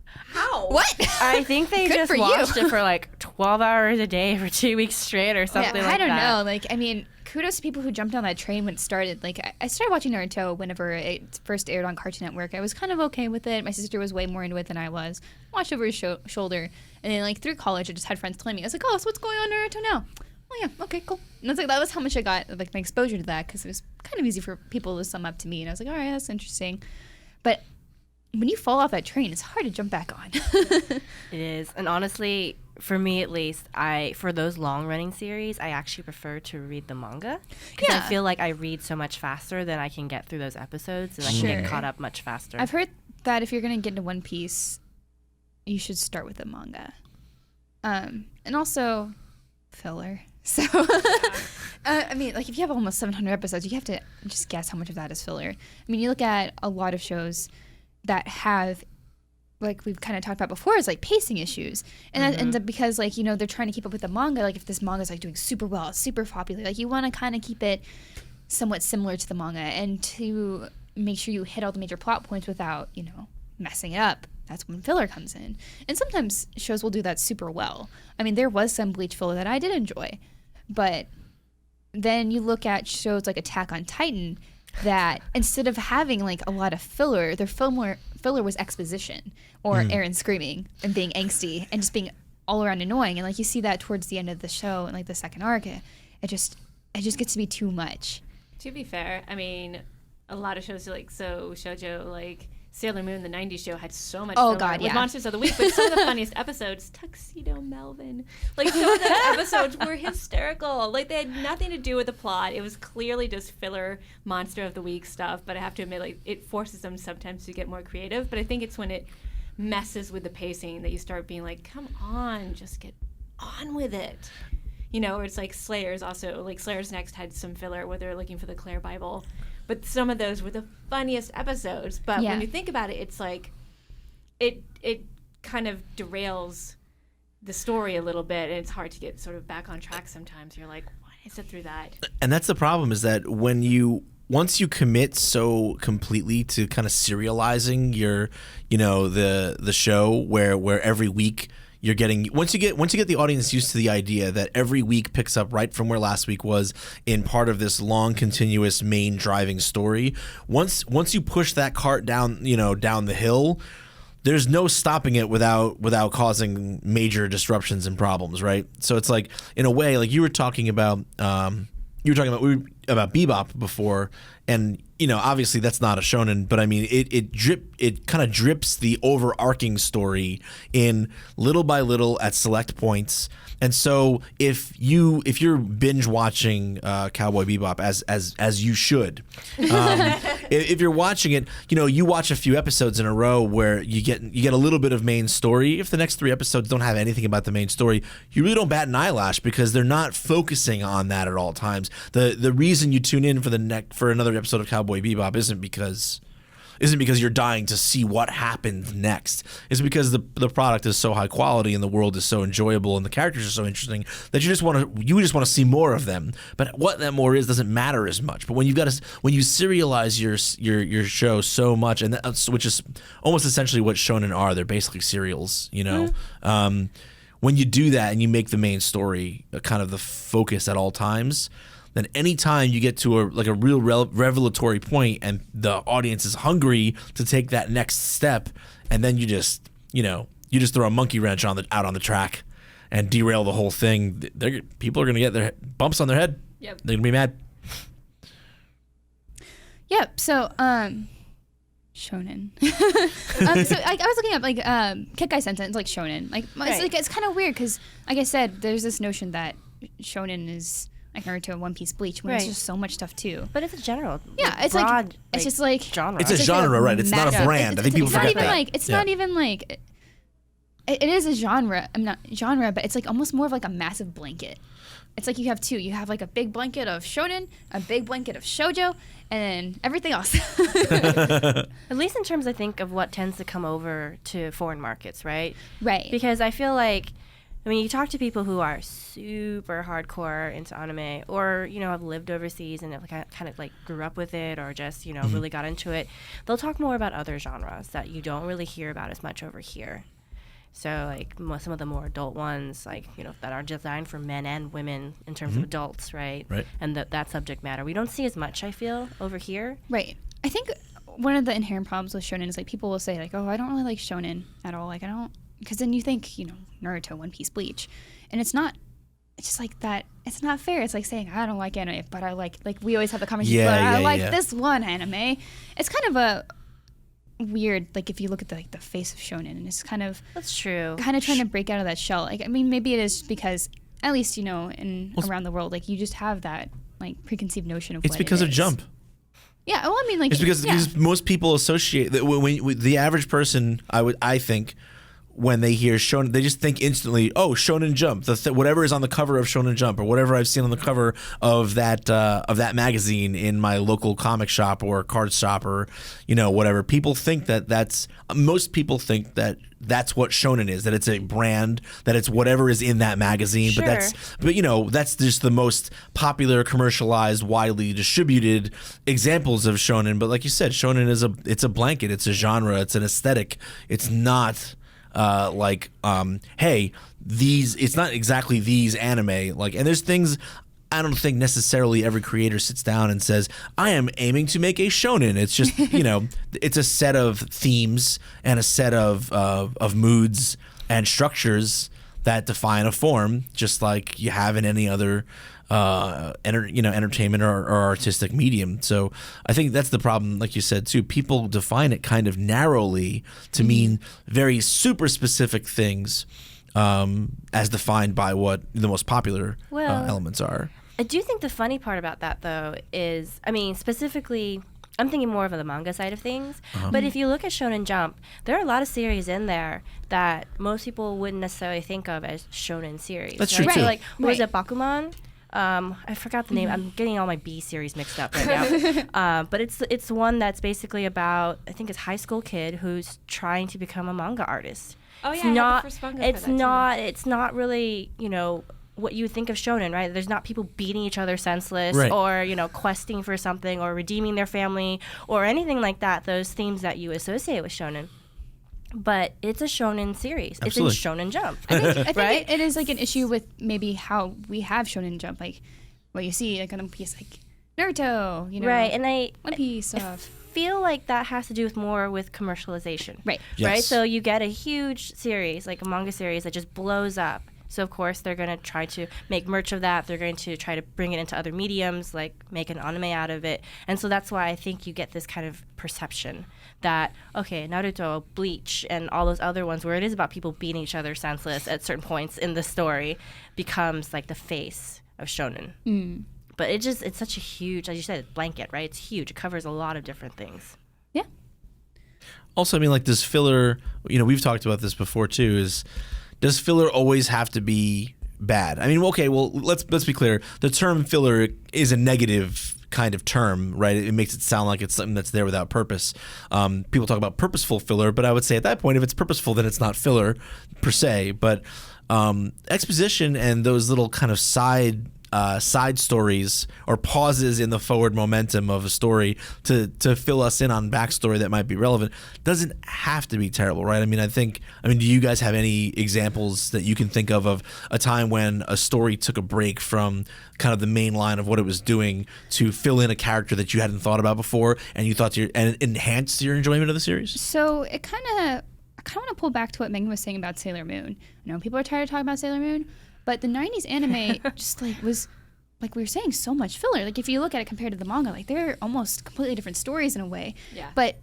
how? What? I think they just watched it for 12 hours a day for 2 weeks straight or something like that. I don't know. I mean, kudos to people who jumped on that train when it started. Like, I started watching Naruto whenever it first aired on Cartoon Network. I was kind of okay with it. My sister was way more into it than I was. Watched over his shoulder. And then, like, through college, I just had friends telling me. I was like, oh, so what's going on in Naruto now? Oh, yeah, okay, cool. And that's like, that was how much I got, like, my exposure to that, because it was kind of easy for people to sum up to me. And I was like, all right, that's interesting. But when you fall off that train, it's hard to jump back on. It is. And honestly, for me at least, for those long running series, I actually prefer to read the manga. Because I feel like I read so much faster than I can get through those episodes, and I can get caught up much faster. I've heard that if you're going to get into One Piece, you should start with the manga. And also filler. So, I mean, like, if you have almost 700 episodes, you have to just guess how much of that is filler. I mean, you look at a lot of shows that have, like we've kind of talked about before, is like pacing issues. And that ends up because, like, you know, they're trying to keep up with the manga. Like, if this manga is like doing super well, it's super popular, like, you want to kind of keep it somewhat similar to the manga and to make sure you hit all the major plot points without, you know, messing it up. That's when filler comes in. And sometimes shows will do that super well. I mean, there was some Bleach filler that I did enjoy. But then you look at shows like Attack on Titan that instead of having like a lot of filler, their filler was exposition or Eren screaming and being angsty and just being all around annoying. And like you see that towards the end of the show and like the second arc, it just gets to be too much. To be fair, I mean, a lot of shows like shoujo, like Sailor Moon, the 90s show, had so much filler with Monsters of the Week, but some of the funniest episodes, Tuxedo Melvin, like some of those episodes were hysterical. Like they had nothing to do with the plot. It was clearly just filler Monster of the Week stuff, but I have to admit, like, it forces them sometimes to get more creative, but I think it's when it messes with the pacing that you start being like, come on, just get on with it. You know, or it's like Slayers also, like Slayers Next had some filler where they're looking for the Claire Bible. But some of those were the funniest episodes. But when you think about it, it's like it kind of derails the story a little bit, and it's hard to get sort of back on track sometimes. You're like, why did I sit through that? And that's the problem, is that once you commit so completely to kind of serializing your, you know, the show where every week you're getting, once you get the audience used to the idea that every week picks up right from where last week was in part of this long continuous main driving story, once you push that cart down the hill, there's no stopping it without causing major disruptions and problems, right? So it's like, in a way, like you were talking about Bebop before, and you know, obviously that's not a shonen, but I mean, it kind of drips the overarching story in little by little at select points. And so if you're binge watching Cowboy Bebop as you should, if you're watching it, you know, you watch a few episodes in a row where you get a little bit of main story. If the next 3 episodes don't have anything about the main story, you really don't bat an eyelash, because they're not focusing on that at all times. The reason you tune in for another episode of Cowboy Bebop isn't because you're dying to see what happens next. It's because the product is so high quality and the world is so enjoyable and the characters are so interesting that you just want to see more of them. But what that more is doesn't matter as much. But when you serialize your show so much, and which is almost essentially what shonen are, they're basically serials, you know. When you do that and you make the main story kind of the focus at all times, then anytime you get to a real revelatory point and the audience is hungry to take that next step, and then you just throw a monkey wrench out on the track and derail the whole thing, people are going to get their bumps on their head. Yep. They're going to be mad. Yep. So, shonen. So I was looking up like Kekkai Sentence, like shonen. Like, it's kind of weird because, like I said, there's this notion that shonen is like Naruto, One Piece, Bleach, when there's just so much stuff too. But it's a general, it's broad, like it's just like genre. It's a genre, right? It's not a brand. I think people forget that. It's not even like it is a genre. I'm not genre, but it's like almost more of like a massive blanket. It's like you have two. You have like a big blanket of shonen, a big blanket of shoujo, and everything else. At least in terms, I think, of what tends to come over to foreign markets, right? Right. Because I feel like, I mean, you talk to people who are super hardcore into anime, or, you know, have lived overseas and kind of like grew up with it, or just, you know, really got into it. They'll talk more about other genres that you don't really hear about as much over here. So like some of the more adult ones, like, you know, that are designed for men and women in terms of adults, right? Right. And that subject matter, we don't see as much, I feel, over here. Right. I think one of the inherent problems with shonen is like people will say like, oh, I don't really like shonen at all. Like I don't, because then you think, you know, Naruto, One Piece, Bleach, and it's not. It's just like that. It's not fair. It's like saying I don't like anime, but I like we always have the conversation. I like this one anime. It's kind of a weird, like if you look at the face of shonen, and it's kind of that's true. Kind of trying to break out of that shell. Like I mean, maybe it is because at least you know around the world, like you just have that like preconceived notion of. It's what because it of is. Jump. Yeah. Well, I mean, like it's because most people associate that when the average person, I think. When they hear shonen, they just think instantly, "Oh, Shonen Jump." Whatever is on the cover of Shonen Jump, or whatever I've seen on the cover of that magazine in my local comic shop or card shop, or you know whatever. People think most people think that that's what shonen is. That it's a brand. That it's whatever is in that magazine. Sure. But you know that's just the most popular, commercialized, widely distributed examples of shonen. But like you said, shonen it's a blanket. It's a genre. It's an aesthetic. It's not. Hey, it's not exactly these anime, like, and there's things I don't think necessarily every creator sits down and says, I am aiming to make a shonen. It's just, you know, it's a set of themes and a set of moods and structures that define a form, just like you have in any other entertainment or artistic medium. So I think that's the problem, like you said too. People define it kind of narrowly to mean very super specific things, as defined by what the most popular elements are. I do think the funny part about that, though, is, I mean, specifically, I'm thinking more of the manga side of things. But if you look at Shonen Jump, there are a lot of series in there that most people wouldn't necessarily think of as shonen series. That's right? true, too. So, like, what was it, Bakuman? I forgot the name. I'm getting all my B series mixed up right now. But it's one that's basically about, I think it's a high school kid who's trying to become a manga artist. Oh yeah, I had the first manga for that too. It's not really, you know, what you would think of shonen, right? There's not people beating each other senseless, right, or, you know, questing for something or redeeming their family or anything like that. Those themes that you associate with shonen. But it's a shonen series. Absolutely. It's in Shonen Jump. I think right? it is like an issue with maybe how we have Shonen Jump, like what you see like on One Piece, like Naruto, you know, right? And One Piece stuff. Feel like that has to do more with commercialization, right? Yes. Right. So you get a huge series, like a manga series, that just blows up. So of course they're going to try to make merch of that. They're going to try to bring it into other mediums, like make an anime out of it. And so that's why I think you get this kind of perception that, okay, Naruto, Bleach, and all those other ones where it is about people beating each other senseless at certain points in the story becomes like the face of shonen. But it's such a huge, as you said, blanket, right? It's huge. It covers a lot of different things. Yeah. Also, I mean, like, does filler, you know, we've talked about this before too, does filler always have to be bad? I mean, okay, well, let's be clear. The term filler is a negative kind of term, right? It makes it sound like it's something that's there without purpose. People talk about purposeful filler, but I would say at that point, if it's purposeful, then it's not filler per se. But exposition and those little kind of side stories or pauses in the forward momentum of a story to fill us in on backstory that might be relevant doesn't have to be terrible, right? I mean, do you guys have any examples that you can think of a time when a story took a break from kind of the main line of what it was doing to fill in a character that you hadn't thought about before and you thought and it enhanced your enjoyment of the series? So I kind of want to pull back to what Megan was saying about Sailor Moon. I know people are tired of talking about Sailor Moon, but the 90s anime just was, like we were saying, so much filler. Like if you look at it compared to the manga, like they're almost completely different stories in a way. Yeah. But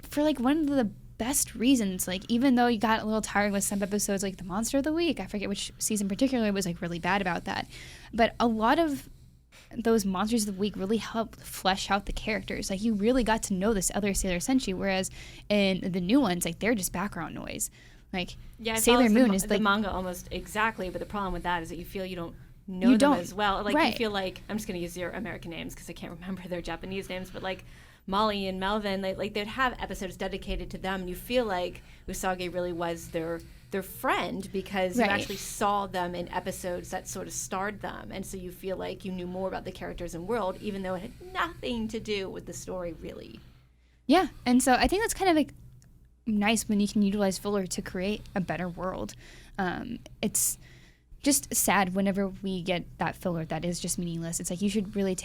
for like one of the best reasons, like even though you got a little tired with some episodes, like the Monster of the Week, I forget which season particularly was like really bad about that. But a lot of those Monsters of the Week really helped flesh out the characters. Like you really got to know this other Sailor Senshi, whereas in the new ones, like they're just background noise. Like Sailor Moon is like the manga almost exactly, but the problem with that is that you feel you don't know them as well. Like you feel like, I'm just going to use their American names because I can't remember their Japanese names, but like Molly and Melvin, like they'd have episodes dedicated to them, and you feel like Usagi really was their friend because you actually saw them in episodes that sort of starred them, and so you feel like you knew more about the characters and world, even though it had nothing to do with the story really. Yeah, and so I think that's kind of like nice when you can utilize filler to create a better world. It's just sad whenever we get that filler that is just meaningless. It's like you should really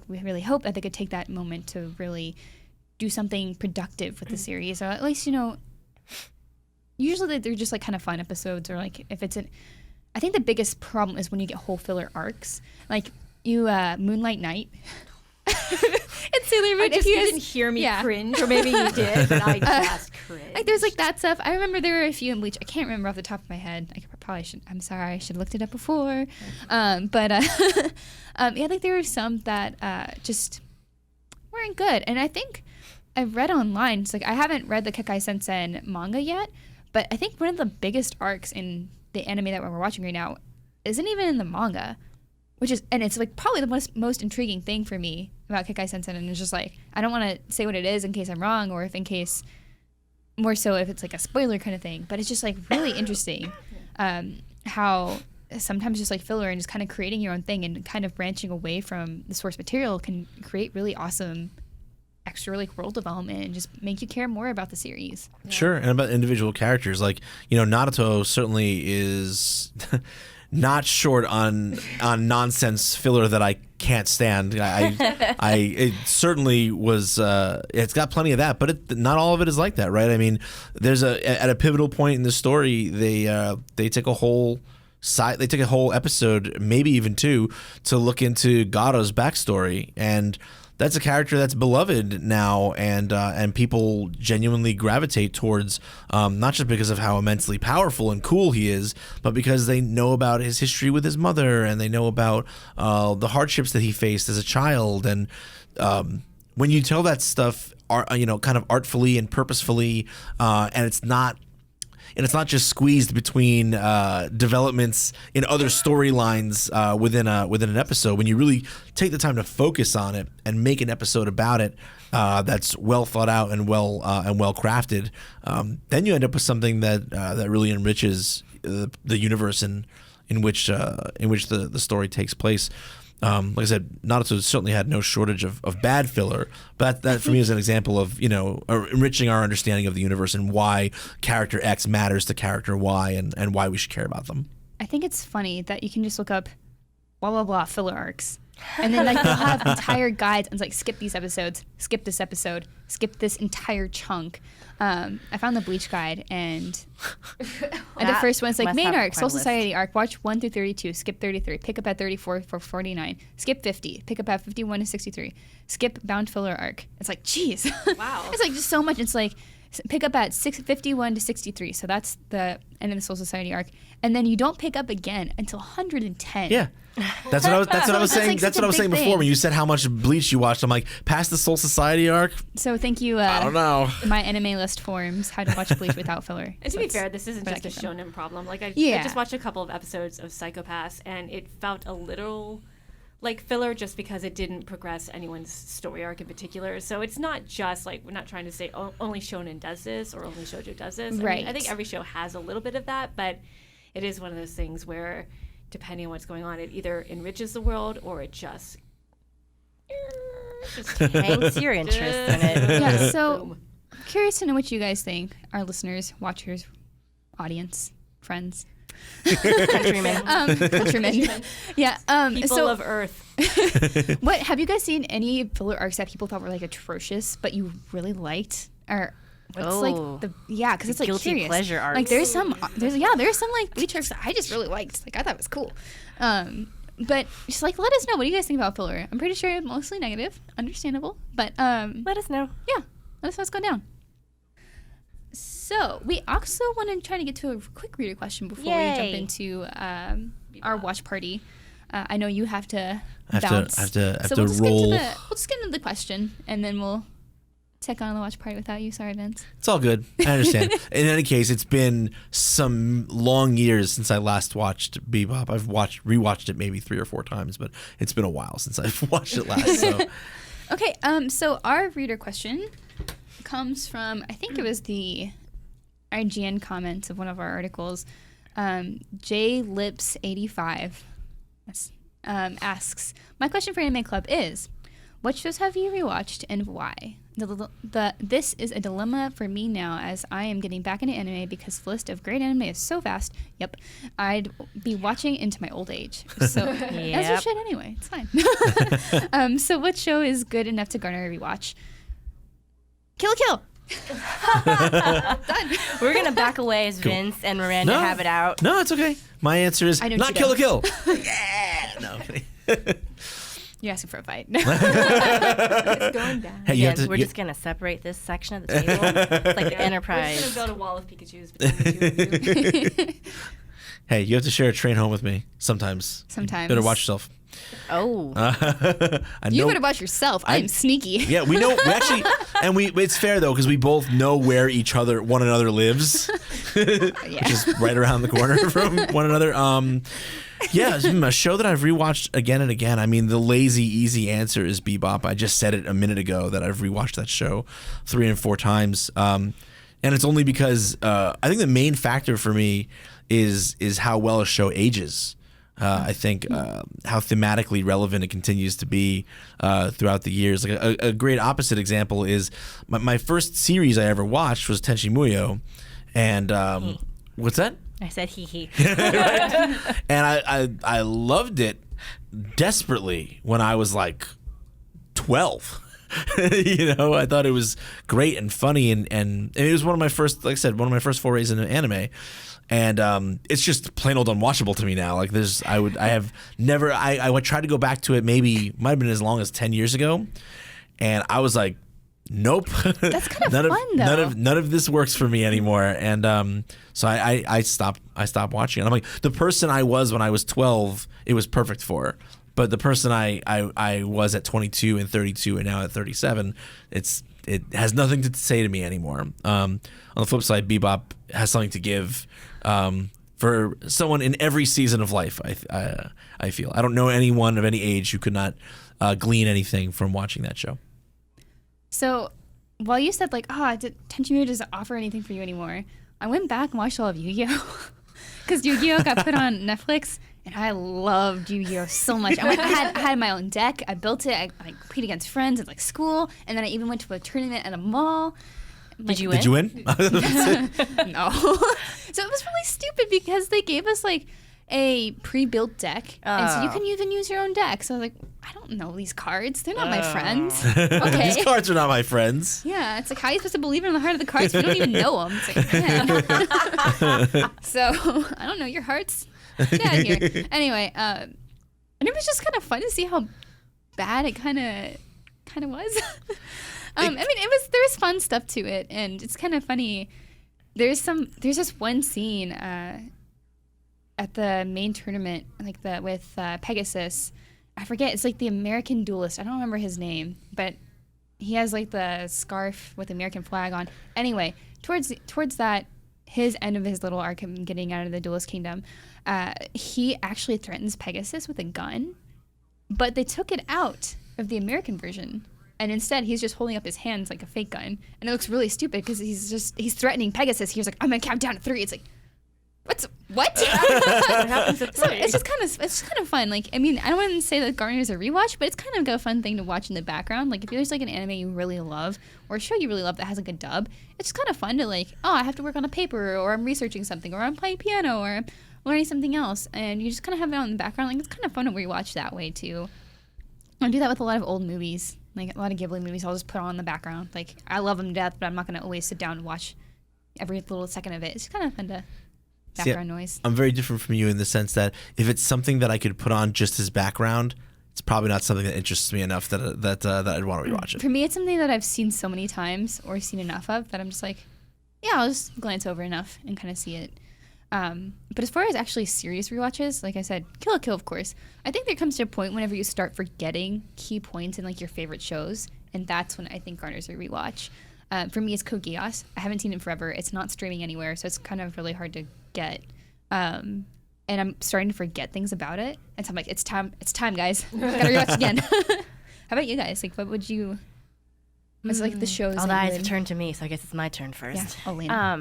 we really hope that they could take that moment to really do something productive with the series, or at least, usually they're just like kind of fun episodes, or like if it's I think the biggest problem is when you get whole filler arcs, like you Moonlight Knight. And Sailor Moon, if you didn't hear me cringe, or maybe you did, but I just cringed. Like there's like that stuff. I remember there were a few in Bleach. I can't remember off the top of my head. I probably should. I'm sorry. I should have looked it up before. But like there were some that just weren't good. And I think I've read online. It's like I haven't read the Kekai Sensen manga yet, but I think one of the biggest arcs in the anime that we're watching right now isn't even in the manga. And it's like probably the most intriguing thing for me about Kekai Sensen, and it's just like I don't want to say what it is in case I'm wrong, or if more so if it's like a spoiler kind of thing. But it's just like really interesting how sometimes just like filler and just kind of creating your own thing and kind of branching away from the source material can create really awesome extra like world development and just make you care more about the series. Sure, and about individual characters, like Naruto certainly is. Not short on nonsense filler that I can't stand. It certainly was. It's got plenty of that, but not all of it is like that, right? I mean, there's at a pivotal point in the story, they take a whole episode, maybe even two, to look into Gaara's backstory, and that's a character that's beloved now, and people genuinely gravitate towards, not just because of how immensely powerful and cool he is, but because they know about his history with his mother, and they know about the hardships that he faced as a child. And when you tell that stuff, kind of artfully and purposefully, and it's not just squeezed between developments in other storylines within an episode. When you really take the time to focus on it and make an episode about it that's well thought out and well crafted, then you end up with something that really enriches the universe in which the story takes place. Like I said, Naruto certainly had no shortage of bad filler, but that for me is an example of enriching our understanding of the universe and why character X matters to character Y, and why we should care about them. I think it's funny that you can just look up blah blah blah filler arcs, and then like they'll have entire guides and it's like skip these episodes, skip this episode, skip this entire chunk. I found the Bleach guide, and the first one's like main arc, Soul Society arc, watch 1 through 32, skip 33, pick up at 34 for 49, skip 50, pick up at 51 to 63, skip bound filler arc. It's like, geez. Wow. It's like just so much. It's like pick up at 51 to 63, so that's the end of the Soul Society arc, and then you don't pick up again until 110. Yeah. That's what I was saying. That's what I was saying before when you said how much Bleach you watched. I'm like, past the Soul Society arc. So thank you. I don't know. My anime list forms how to watch Bleach without filler. And to be fair, this isn't just a shonen problem. Like I just watched a couple of episodes of Psycho-Pass, and it felt a little like filler just because it didn't progress anyone's story arc in particular. So it's not just like, we're not trying to say only shonen does this or only shoujo does this. Right. I think every show has a little bit of that, but it is one of those things where, depending on what's going on, it either enriches the world or it just hangs your interest in it. Yeah, so curious to know what you guys think, our listeners, watchers, audience, friends. Countrymen. Countrymen. Yeah. People of Earth. What have you guys seen any filler arcs that people thought were like atrocious but you really liked? Or what's like because it's like guilty curious. Pleasure arcs. Like there's some like Bleach arcs that I just really liked. Like I thought it was cool. But just like let us know, what do you guys think about filler? I'm pretty sure it's mostly negative, understandable, but let us know. Yeah, let us know what's going down. So we also want to try to get to a quick reader question before we jump into our watch party. I know you have to bounce. I have to we'll roll. We'll just get into the question, and then we'll take on the watch party without you. Sorry, Vince. It's all good. I understand. In any case, it's been some long years since I last watched Bebop. I've rewatched it maybe 3 or 4 times, but it's been a while since I've watched it last. So. Okay. So our reader question comes from, I think it was the IGN comments of one of our articles. JLips85 asks, my question for Anime Club is, what shows have you rewatched and why? This is a dilemma for me now, as I am getting back into anime because the list of great anime is so vast. Yep, I'd be watching into my old age. So as you should anyway. It's fine. So what show is good enough to garner a rewatch? Kill la Kill. Done. We're gonna back away as Vince and Miranda have it out. No, it's okay. My answer is not Kill la Kill. Yeah. No. You're asking for a fight. It's going down. Hey, We're just gonna separate this section of the table. It's like the Enterprise. We're just gonna build a wall of Pikachus between the two of you. Hey, you have to share a train home with me sometimes. Sometimes. Better watch yourself. Oh. You better watch yourself. I'm sneaky. Yeah, we know. We actually, and it's fair though because we both know where one another lives, which is right around the corner from one another. Yeah, a show that I've rewatched again and again. I mean, the lazy, easy answer is Bebop. I just said it a minute ago that I've rewatched that show 3 and 4 times, and it's only because I think the main factor for me is how well a show ages. I think how thematically relevant it continues to be throughout the years. Like a great opposite example is my first series I ever watched was Tenchi Muyo, and what's that? I said hee hee. Right? And I loved it desperately when I was like 12. I thought it was great and funny, and it was one of my first, like I said, one of my first forays into anime. And it's just plain old unwatchable to me now. Like I would try to go back to it, might have been as long as 10 years ago, and I was like, nope. That's kind of fun though. None of this works for me anymore. And so I stopped watching it. I'm like, the person I was when I was 12, it was perfect for. But the person I was at 22 and 32 and now at 37, it has nothing to say to me anymore. On the flip side, Bebop has something to give for someone in every season of life. I feel I don't know anyone of any age who could not glean anything from watching that show. So while you said like, Tenchi Muyo doesn't offer anything for you anymore, I went back and watched all of Yu-Gi-Oh! Because Yu-Gi-Oh! Got put on Netflix, and I loved Yu-Gi-Oh! So much. I had my own deck. I built it. I competed against friends at like school, and then I even went to a tournament at a mall. Did you win? Did you win? No. So it was really stupid because they gave us like a pre-built deck, and so you can even use your own deck. So I was like, I don't know these cards. They're not my friends. Okay. These cards are not my friends. Yeah, it's like, how are you supposed to believe in the heart of the cards if you don't even know them? It's like, man. So, I don't know, your hearts? Get out of here. Anyway, and it was just kind of fun to see how bad it kind of was. I mean, there was fun stuff to it, and it's kind of funny. There's this one scene at the main tournament, like with Pegasus. I forget. It's like the American duelist. I don't remember his name, but he has like the scarf with the American flag on. Anyway, towards that, his end of his little arc, him getting out of the duelist kingdom, he actually threatens Pegasus with a gun, but they took it out of the American version. And instead, he's just holding up his hands like a fake gun. And it looks really stupid because he's threatening Pegasus. He's like, I'm going to count down to 3. It's like, what? What happens at 3? So it's just kind of fun. Like, I mean, I don't want to say that garners a rewatch, but it's kind of a fun thing to watch in the background. Like, if there's like an anime you really love or a show you really love that has a good dub, it's just kind of fun to like, I have to work on a paper, or I'm researching something, or I'm playing piano, or I'm learning something else. And you just kind of have it on in the background. Like, it's kind of fun to rewatch that way too. I do that with a lot of old movies. Like, a lot of Ghibli movies, I'll just put on in the background. Like, I love them to death, but I'm not going to always sit down and watch every little second of it. It's kind of fun to background noise. I'm very different from you in the sense that if it's something that I could put on just as background, it's probably not something that interests me enough that I'd want to rewatch it. For me, it's something that I've seen so many times or seen enough of that I'm just like, yeah, I'll just glance over enough and kind of see it. But as far as actually serious rewatches, like I said, Kill la Kill, of course. I think there comes to a point whenever you start forgetting key points in like your favorite shows, and that's when I think garners a rewatch. For me, it's Code Geass. I haven't seen it forever. It's not streaming anywhere, so it's kind of really hard to get. And I'm starting to forget things about it, and so I'm like, it's time, guys. Gotta rewatch again. How about you guys? Like, what would you It's like the shows. All the that eyes you have would- turned to me, so I guess it's my turn Yeah, first. Alaina.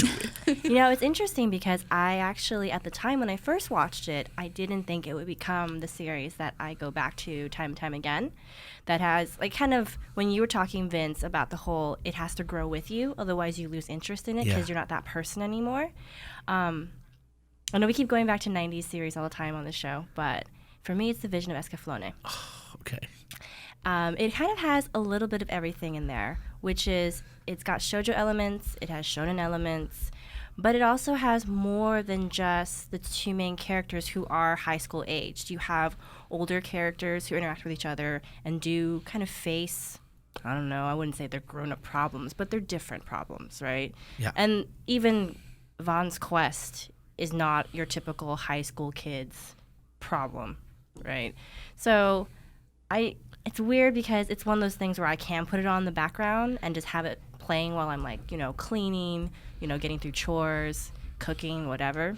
It's interesting because I actually, at the time when I first watched it, I didn't think it would become the series that I go back to time and time again. That has, like, kind of, when you were talking, Vince, about the whole, it has to grow with you, otherwise you lose interest in it because you're not that person anymore. I know we keep going back to 90s series all the time on the show, but for me, it's the Vision of Escaflowne. Okay. It kind of has a little bit of everything in there, which is it's got shoujo elements, it has shonen elements, but it also has more than just the two main characters who are high school aged. You have older characters who interact with each other and do kind of face, I don't know, I wouldn't say they're grown-up problems, but they're different problems, right? Yeah. And even Vaughn's quest is not your typical high school kid's problem, right? So it's weird because it's one of those things where I can put it on in the background and just have it playing while I'm, like, cleaning, getting through chores, cooking, whatever.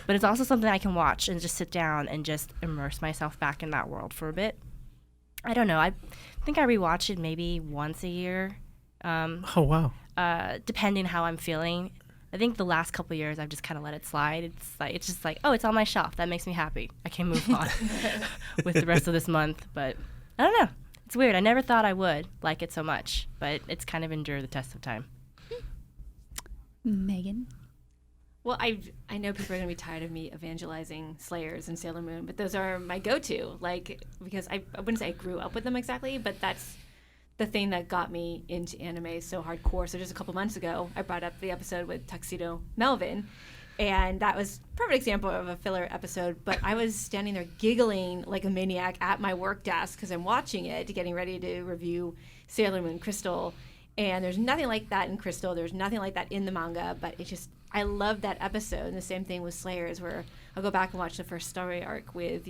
But it's also something I can watch and just sit down and just immerse myself back in that world for a bit. I don't know. I think I rewatch it maybe once a year. Oh, wow. Depending how I'm feeling. I think the last couple of years I've just kind of let it slide. It's just like, oh, it's on my shelf. That makes me happy. I can move on with the rest of this month. But I don't know. It's weird. I never thought I would like it so much, but it's kind of endured the test of time. Megan. Well, I know people are going to be tired of me evangelizing Slayers and Sailor Moon, but those are my go-to, because I wouldn't say I grew up with them exactly, but that's the thing that got me into anime so hardcore. So just a couple months ago, I brought up the episode with Tuxedo Melvin, and that was a perfect example of a filler episode, but I was standing there giggling like a maniac at my work desk because I'm watching it, getting ready to review Sailor Moon Crystal, and there's nothing like that in Crystal. There's nothing like that in the manga, but I love that episode. And the same thing with Slayers, where I'll go back and watch the first story arc with,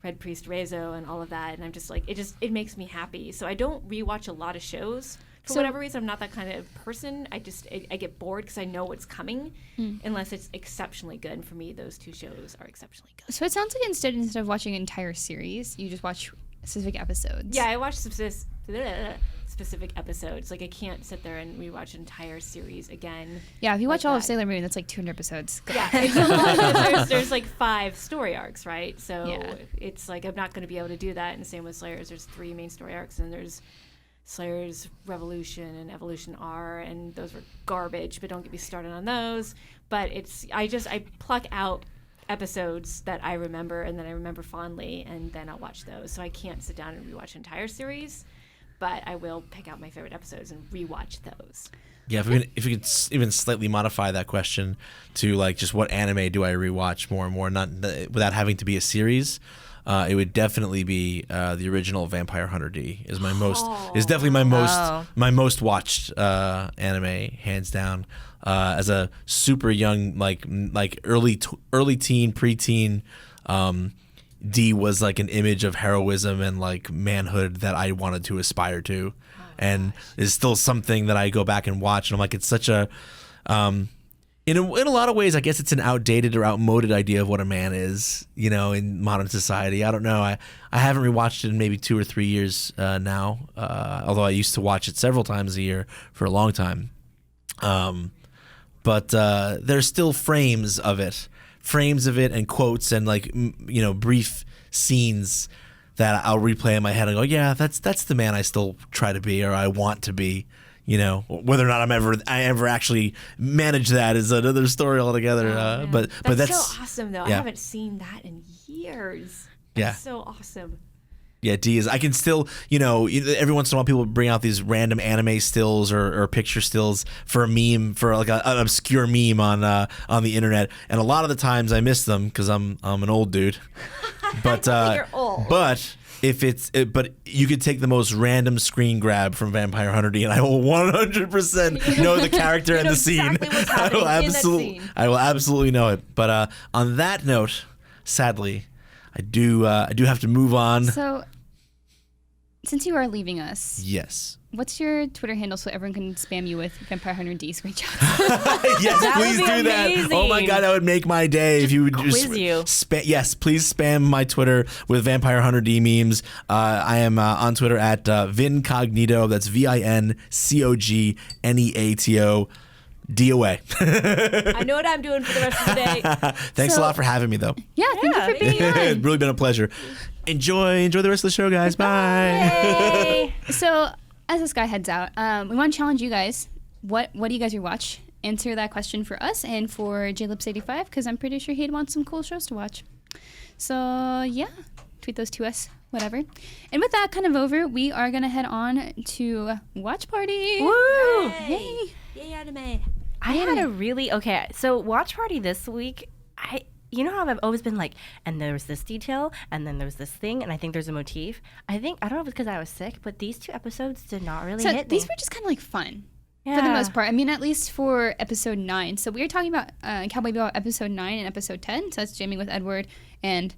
Red Priest Rezo and all of that, and I'm just like, it makes me happy. So I don't rewatch a lot of shows. For whatever reason, I'm not that kind of person. I get bored because I know what's coming, unless it's exceptionally good. And for me, those two shows are exceptionally good. So it sounds like instead of watching an entire series, you just watch specific episodes. Yeah, I watch specific episodes. Like, I can't sit there and rewatch an entire series again. Yeah, if you watch like all of that. Sailor Moon, that's like 200 episodes. Yeah, it's a lot because there's like 5 story arcs, right? So Yeah. it's like I'm not going to be able to do that. And the same with Slayers. There's 3 main story arcs, and there's Slayers Revolution and Evolution R, and those were garbage, but don't get me started on those. But I pluck out episodes that I remember and that I remember fondly, and then I'll watch those. So I can't sit down and rewatch an entire series, but I will pick out my favorite episodes and rewatch those. Yeah, if we could even slightly modify that question to like just what anime do I rewatch more and more, not without having to be a series, it would definitely be the original Vampire Hunter D is definitely my most watched anime, hands down. As a super young like early teen, preteen, D was like an image of heroism and like manhood that I wanted to aspire to, and is still something that I go back and watch, and I'm like, it's such a in a lot of ways, I guess it's an outdated or outmoded idea of what a man is, in modern society. I don't know. I haven't rewatched it in maybe 2 or 3 years now, although I used to watch it several times a year for a long time. But there's still frames of it and quotes and like brief scenes that I'll replay in my head and go, yeah, that's the man I still try to be or I want to be. Whether or not I ever actually manage that is another story altogether. But that's so awesome though. Yeah. I haven't seen that in years. Yeah. That's so awesome. Yeah, D is. I can still, every once in a while people bring out these random anime stills or picture stills for a meme, for like an obscure meme on the internet, and a lot of the times I miss them because I'm an old dude. But You're old. But but you could take the most random screen grab from Vampire Hunter D, and I will 100% know the character and the scene. Exactly what's happening in that scene. I will absolutely know it. But on that note, sadly, I do have to move on. So since you are leaving us, Yes. what's your Twitter handle so everyone can spam you with Vampire Hunter D screenshots? Yes, That please would be do that. amazing. Oh my god, that would make my day if you would just quiz you. yes, please spam my Twitter with Vampire Hunter D memes. I am on Twitter at Vincognito. That's VINCOGNEATO. D away. I know what I'm doing for the rest of the day. Thanks a lot for having me, though. Yeah, thank you for being on. It's really been a pleasure. Enjoy the rest of the show, guys. Bye. Yay. So, as this guy heads out, we want to challenge you guys. What do you guys rewatch? Answer that question for us and for JLips85, because I'm pretty sure he'd want some cool shows to watch. So, yeah, tweet those to us, whatever. And with that kind of over, we are going to head on to Watch Party. Woo! Yay. Yay, anime. I had a really so watch party this week. You know how I've always been like, and there was this detail, and then there was this thing, and I think there's a motif. I don't know if it's because I was sick, but these 2 episodes did not really hit These me. were just kind of like fun. For the most part. I mean, at least for episode 9. So we were talking about Cowboy Bebop episode 9 and episode 10. So that's Jamming with Edward and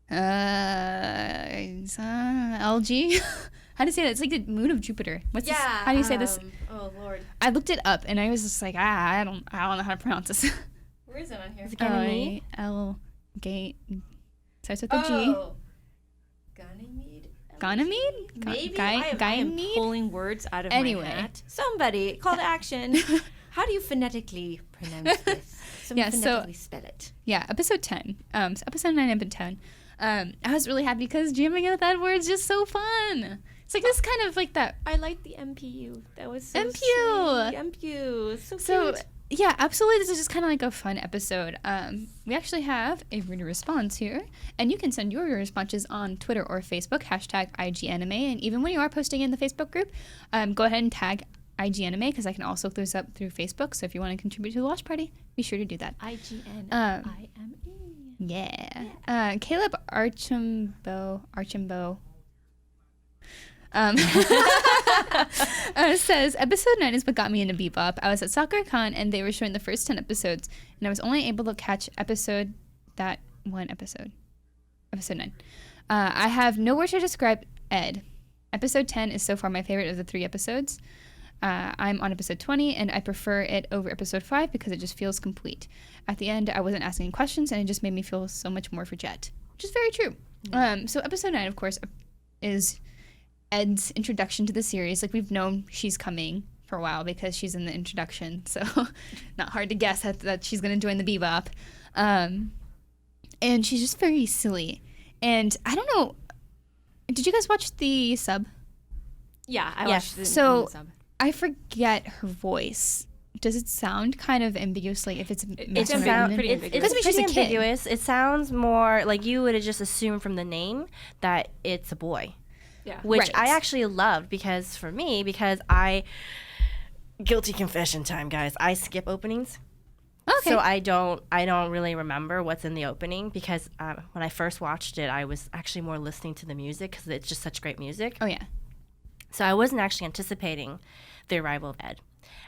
LG. How do you say that? It's like the moon of Jupiter. What's this? How do you say this? Oh Lord, I looked it up and I was just like, I don't know how to pronounce this. where is it on here? Is it Ganymede? L-G. Starts with a G. Oh, Ganymede. Ganymede? Maybe I am Ganymede? pulling words out of Anyway. my hat. Somebody, call to action. How do you phonetically pronounce this? Yeah, so- phonetically spell it. Yeah, episode 10. So episode 9 and 10. I was really happy because jamming with that word is just so fun. It's like this kind of like that. I like the MPU. That was so MPU. sweet. MPU. So cute. Yeah, absolutely. This is just kind of like a fun episode. We actually have a reader response here, and you can send your responses on Twitter or Facebook, #IGAnime, and even when you are posting in the Facebook group, go ahead and tag IGAnime because I can also look those up through Facebook. So if you want to contribute to the watch party, be sure to do that. IGNIME. Yeah. Caleb Archambault says, episode 9 is what got me into Bebop. I was at SoccerCon and they were showing the first 10 episodes, and I was only able to catch episode 9. I have no word to describe Ed. Episode 10 is so far my favorite of the 3 episodes. I'm on episode 20, and I prefer it over episode 5 because it just feels complete. At the end, I wasn't asking questions, and it just made me feel so much more for Jet, which is very true. So episode 9, of course, is Ed's introduction to the series. Like, we've known she's coming for a while because she's in the introduction, so not hard to guess that she's going to join the Bebop. And she's just very silly. And I don't know, did you guys watch the sub? Yeah, I Yes. watched the So- the sub. I forget her voice. Does it sound kind of ambiguous, like if it's It masculine? sounds pretty It's ambiguous. Because she's pretty a kid. ambiguous. It sounds more like you would have just assumed from the name that it's a boy. Yeah. Which Right. I actually loved because I guilty confession time, guys. I skip openings. Okay. So I don't really remember what's in the opening because when I first watched it, I was actually more listening to the music because it's just such great music. Oh, yeah. So I wasn't actually anticipating the arrival of Ed.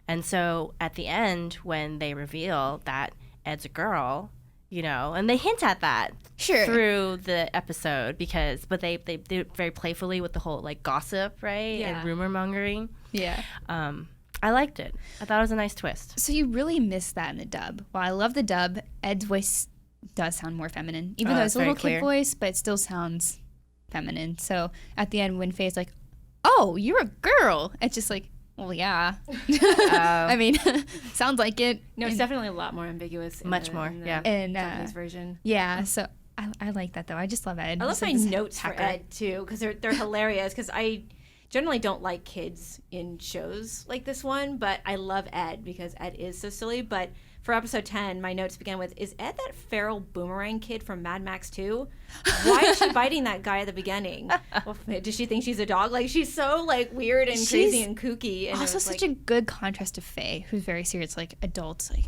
And so at the end, when they reveal that Ed's a girl, you know, and they hint at that Sure. through the episode but they do it very playfully with the whole like gossip, right? Yeah. And rumor mongering. Yeah. I liked it. I thought it was a nice twist. So you really miss that in the dub. While I love the dub, Ed's voice does sound more feminine. Even though it's it's a little very kid clear. voice, but it still sounds feminine. So at the end when Faye's like, oh, you're a girl, it's just like, well, yeah. I mean, sounds like it. No, it's definitely a lot more ambiguous. Much more, yeah. And, Japanese version. Yeah, so I like that, though. I just love Ed. I love So my this notes for hacker. Ed too because they're hilarious. Because I generally don't like kids in shows like this one, but I love Ed because Ed is so silly. But for episode 10, my notes began with, "Is Ed that feral boomerang kid from Mad Max 2? Why is she biting that guy at the beginning? Well, does she think she's a dog? Like she's so like weird and crazy She's and kooky." And it Also, was, such like, a good contrast to Faye, who's very serious, like adults, like,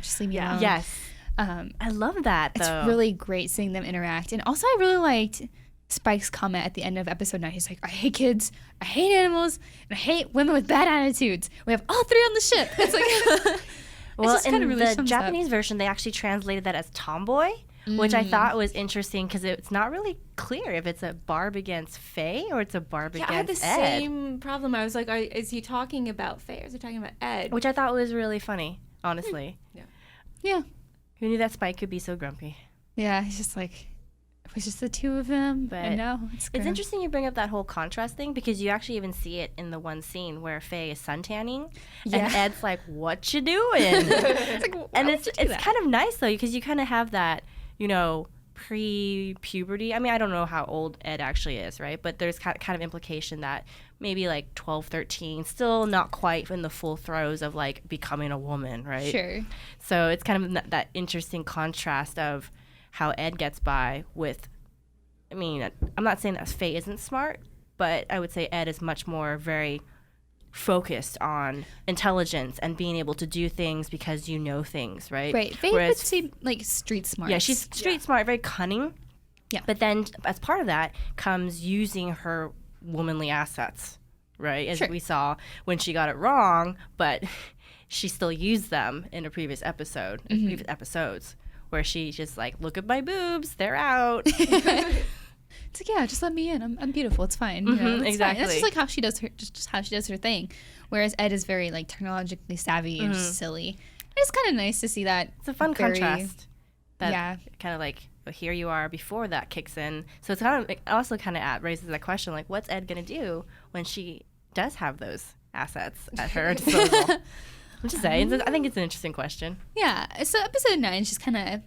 just leave me Yeah. alone. Yes. I love that, It's though. really great seeing them interact. And also, I really liked Spike's comment at the end of episode 9. He's like, I hate kids, I hate animals, and I hate women with bad attitudes. We have all 3 on the ship. It's like, Well, just kinda in really the sums Japanese version, they actually translated that as tomboy, which I thought was interesting because it's not really clear if it's a barb against Faye or it's a barb I had the against Ed. same problem. I was like, is he talking about Faye or is he talking about Ed? Which I thought was really funny, honestly. Yeah. Who knew that Spike could be so grumpy? Yeah, he's just like, it was just the two of them. But I know. It's interesting you bring up that whole contrast thing because you actually even see it in the one scene where Faye is suntanning and Ed's like, what you doing? It's like, And it's kind of nice though because you kind of have that, pre-puberty. I mean, I don't know how old Ed actually is, right? But there's kind of implication that maybe like 12, 13, still not quite in the full throes of like becoming a woman, right? Sure. So it's kind of that interesting contrast of how Ed gets by with, I mean, I'm not saying that Faye isn't smart, but I would say Ed is much more very focused on intelligence and being able to do things because you know things, right? Right. Faye would say like street smart. Yeah, she's street smart, very cunning. Yeah. But then as part of that comes using her womanly assets, right? As we saw when she got it wrong, but she still used them in a previous episode, previous episodes, where she just like, look at my boobs, they're out. It's like, yeah, just let me in. I'm beautiful. It's fine. It's exactly. fine. That's just like how she does her, just how she does her thing. Whereas Ed is very like technologically savvy and just silly. It's kind of nice to see that. It's a fun contrast. Yeah. Kind of like, well, here you are before that kicks in. So it's kind of it also kind of raises that question, like, what's Ed gonna do when she does have those assets at her disposal? I'm just saying. I think it's an interesting question. Yeah. So episode 9 is just kind of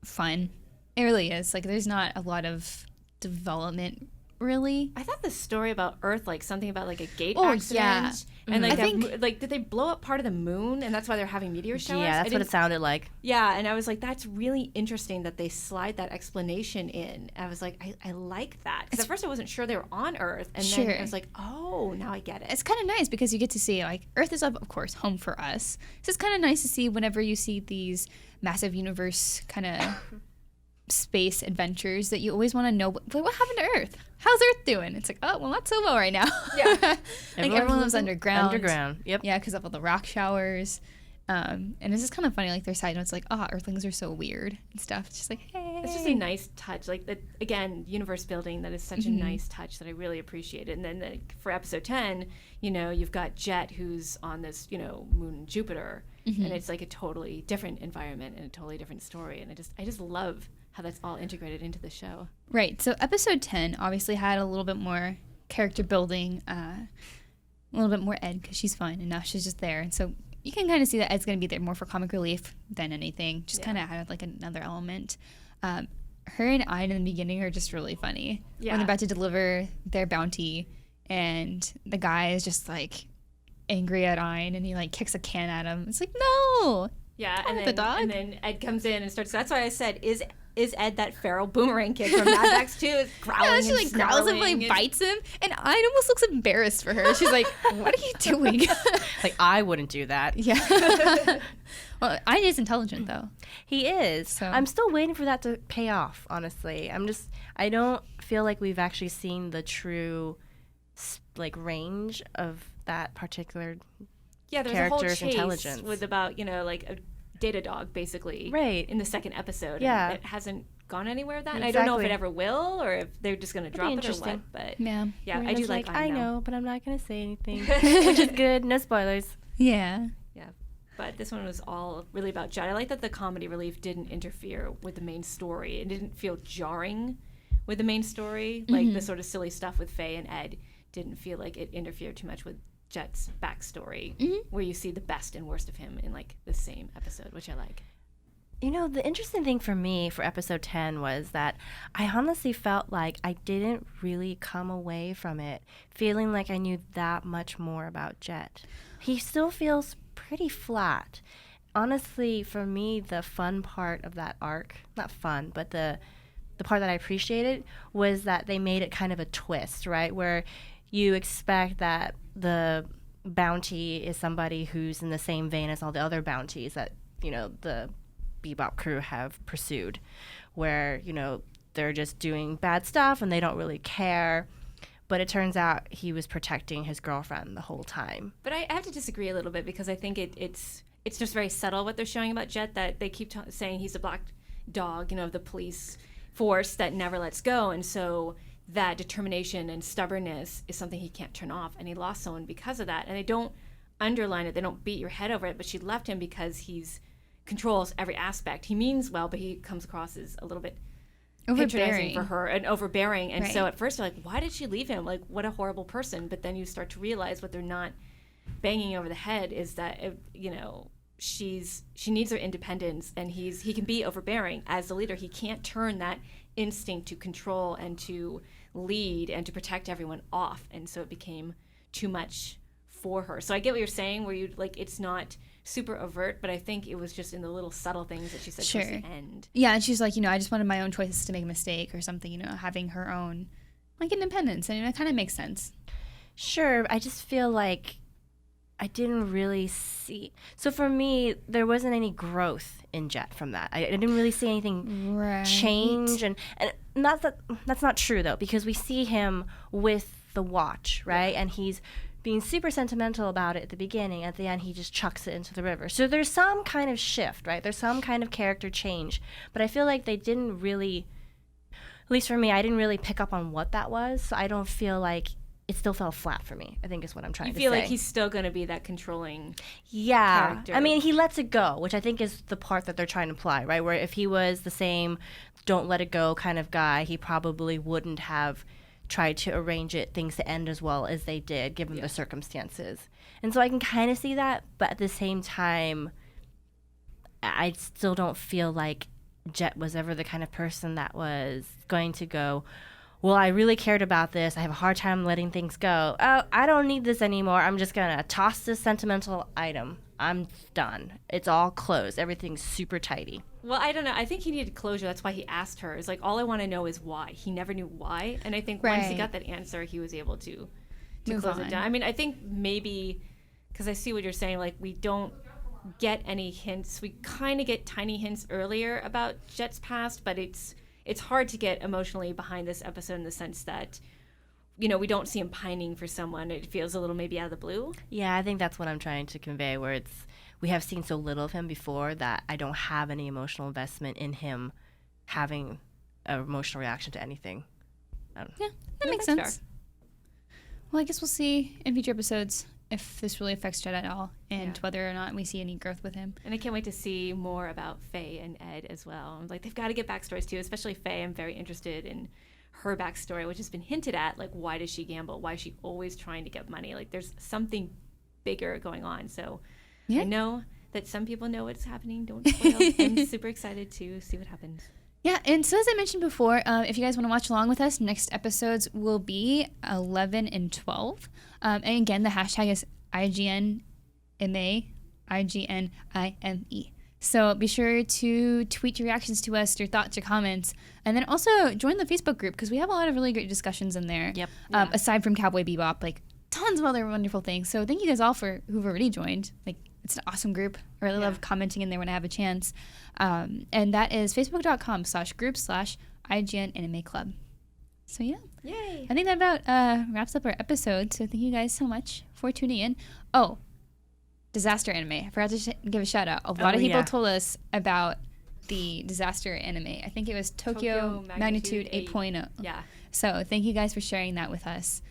fun. It really is. Like, there's not a lot of development, really. I thought the story about Earth, like something about like a gate Oh, accident, yeah. and like I think- did they blow up part of the moon, and that's why they're having meteor showers? Yeah, that's what it sounded like. Yeah, and I was like, that's really interesting that they slide that explanation in. I was like, I like that because at first I wasn't sure they were on Earth, and then I was like, oh, now I get it. It's kind of nice because you get to see, like, Earth is, of course, home for us. So it's kind of nice to see whenever you see these massive universe kind of space adventures that you always want to know, what happened to Earth? How's Earth doing? It's like, oh, well, not so well right now. Yeah. Like, everyone lives underground. Underground, yep. Yeah, because of all the rock showers. And it's just kind of funny, like, their side notes, like, Earthlings are so weird and stuff. It's just like, hey. It's just a nice touch. Like, that, again, universe building, that is such a nice touch that I really appreciated. And then for episode 10, you've got Jet, who's on this, moon Jupiter. And it's like a totally different environment and a totally different story. And I just love how that's all integrated into the show. Right. So episode 10 obviously had a little bit more character building, a little bit more Ed because she's fun and now she's just there. And so you can kind of see that Ed's going to be there more for comic relief than anything. Just kind of added like another element. Her and Ine in the beginning are just really funny. Yeah. When they're about to deliver their bounty and the guy is just like angry at Ine and he like kicks a can at him. It's like, no. Yeah, and then Ed comes in and starts. That's why I said, is Ed that feral boomerang kid from Mad Max 2? Is growling Yeah, she like growls and like bites him, and Ine almost looks embarrassed for her. She's like, "What are you doing?" Like, I wouldn't do that. Yeah. Well, Ine is intelligent though. He is. So. I'm still waiting for that to pay off, honestly. I don't feel like we've actually seen the true like range of that particular there's character's a whole chase intelligence with about like a data dog basically right in the second episode. Yeah, and it hasn't gone anywhere. That exactly. I don't know if it ever will or if they're just going to drop it or what. But yeah, I do like. I know, but I'm not going to say anything, which is good. No spoilers. Yeah. But this one was all really about Judd. I like that the comedy relief didn't interfere with the main story. It didn't feel jarring with the main story. Like the sort of silly stuff with Faye and Ed didn't feel like it interfered too much with Jet's backstory, where you see the best and worst of him in like the same episode, which I like. The interesting thing for me for episode 10 was that I honestly felt like I didn't really come away from it feeling like I knew that much more about Jet. He still feels pretty flat. Honestly, for me, the fun part of that arc, not fun, but the part that I appreciated was that they made it kind of a twist, right? Where you expect that the bounty is somebody who's in the same vein as all the other bounties that, the Bebop crew have pursued, where, they're just doing bad stuff and they don't really care. But it turns out he was protecting his girlfriend the whole time. But I have to disagree a little bit because I think it's just very subtle what they're showing about Jet, that they keep saying he's a black dog, of the police force that never lets go. And so that determination and stubbornness is something he can't turn off. And he lost someone because of that. And they don't underline it. They don't beat your head over it. But she left him because he's controls every aspect. He means well, but he comes across as a little bit patronizing for her and overbearing. And so at first you're like, why did she leave him? Like, what a horrible person. But then you start to realize what they're not banging over the head is that, she needs her independence, and he can be overbearing as the leader. He can't turn that instinct to control and to lead and to protect everyone off. And so it became too much for her. So I get what you're saying, where you like, it's not super overt, but I think it was just in the little subtle things that she said towards the end. Yeah, and she's like, I just wanted my own choices to make a mistake or something, having her own like independence, and it kind of makes sense. Sure, I just feel like I didn't really see. So for me, there wasn't any growth in Jet from that. I didn't really see anything change, and not that that's not true though, because we see him with the watch, right? And he's being super sentimental about it at the beginning. At the end, he just chucks it into the river. So there's some kind of shift, right? There's some kind of character change. But I feel like they didn't really, at least for me, I didn't really pick up on what that was. So I don't feel like it still fell flat for me, I think is what I'm trying to say. You feel like he's still going to be that controlling character. I mean, he lets it go, which I think is the part that they're trying to imply, right? Where if he was the same don't let it go kind of guy, he probably wouldn't have tried to arrange things to end as well as they did, given the circumstances. And so I can kind of see that, but at the same time, I still don't feel like Jet was ever the kind of person that was going to go, well, I really cared about this. I have a hard time letting things go. Oh, I don't need this anymore. I'm just going to toss this sentimental item. I'm done. It's all closed. Everything's super tidy. Well, I don't know. I think he needed closure. That's why he asked her. It's like, all I want to know is why. He never knew why. And I think once he got that answer, he was able to close it down. I mean, I think maybe, because I see what you're saying, like, we don't get any hints. We kind of get tiny hints earlier about Jet's past, but it's hard to get emotionally behind this episode in the sense that, we don't see him pining for someone. It feels a little maybe out of the blue. Yeah, I think that's what I'm trying to convey, where we have seen so little of him before that I don't have any emotional investment in him having an emotional reaction to anything. Yeah, that makes sense. Fair. Well, I guess we'll see in future episodes if this really affects Jet at all, and whether or not we see any growth with him. And I can't wait to see more about Faye and Ed as well. Like, they've got to get backstories too, especially Faye. I'm very interested in her backstory, which has been hinted at. Like, why does she gamble? Why is she always trying to get money? Like, there's something bigger going on. So I know that some people know what's happening. Don't spoil. I'm super excited to see what happens. Yeah, and so as I mentioned before, if you guys want to watch along with us, next episodes will be 11 and 12. And again, the hashtag is IGNMA, IGNIME. So be sure to tweet your reactions to us, your thoughts, your comments, and then also join the Facebook group, because we have a lot of really great discussions in there. Yep. Aside from Cowboy Bebop, like tons of other wonderful things. So thank you guys all who've already joined. Like, it's an awesome group. I really love commenting in there when I have a chance. And that is facebook.com/group/IGN Anime Club. So yeah. Yay. I think that about wraps up our episode. So thank you guys so much for tuning in. Oh, Disaster Anime. I forgot to give a shout out. A lot of people told us about the Disaster Anime. I think it was Tokyo Magnitude 8.0. Yeah. So thank you guys for sharing that with us.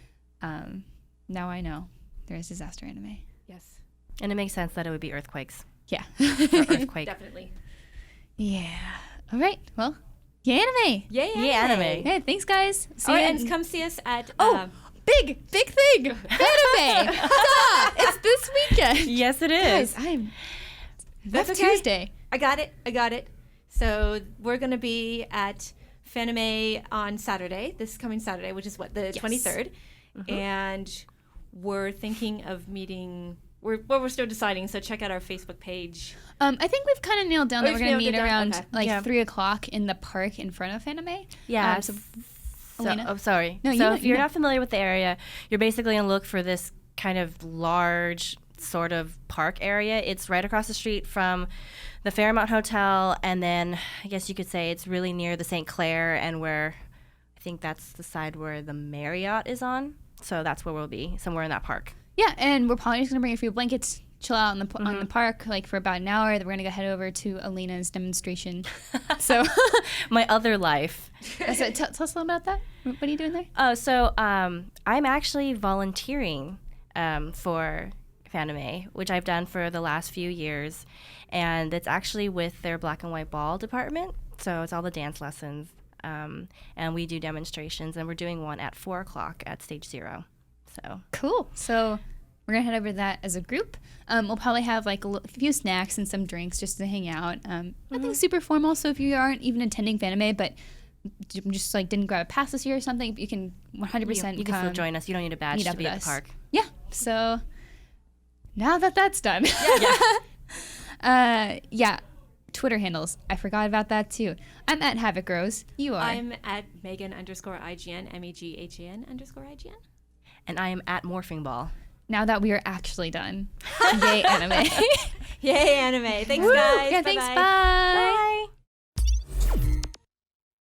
Now I know there is Disaster Anime. Yes. And it makes sense that it would be earthquakes. Yeah. Earthquake. Definitely. Yeah. All right. Well, yay anime. Yay anime. Hey, thanks guys. See you. And come see us at big thing. Anime. It's this weekend. Yes, it is. Guys, That's okay. Tuesday. I got it. So we're going to be at Fanime on Saturday, this coming Saturday, which is the 23rd. Mm-hmm. And we're thinking of meeting. We're still deciding, so check out our Facebook page. I think we've kind of nailed down that we're going to meet around 3:00 in the park in front of Fanime. Yeah. Sorry. No, if you're not familiar with the area, you're basically going to look for this kind of large sort of park area. It's right across the street from the Fairmont Hotel, and then I guess you could say it's really near the St. Clair, and where I think that's the side where the Marriott is on. So that's where we'll be, somewhere in that park. Yeah, and we're probably just going to bring a few blankets chill out on the park like for about an hour. Then we're gonna head over to Alaina's demonstration. So My other life. so tell us a little about that. What are you doing there? Oh, so I'm actually volunteering for Fanime, which I've done for the last few years, and it's actually with their black and white ball department. So it's all the dance lessons, and we do demonstrations, and we're doing one at 4:00 at Stage 0. So Cool. So we're gonna head over to that as a group. We'll probably have like a few snacks and some drinks just to hang out. Nothing super formal. So if you aren't even attending Fanime, but just like didn't grab a pass this year or something, you can 100% you can still join us. You don't need a badge to be at the park. Yeah. So now that that's done, yeah. Twitter handles. I forgot about that too. I'm at Havoc Rose. You are. I'm at Meghan_IGN, MEGHAN_IGN. And I am at Morphing Ball. Now that we are actually done. Yay, anime. Yay, anime. Thanks, Woo! guys. Yeah, thanks. Bye-bye. Bye. Bye.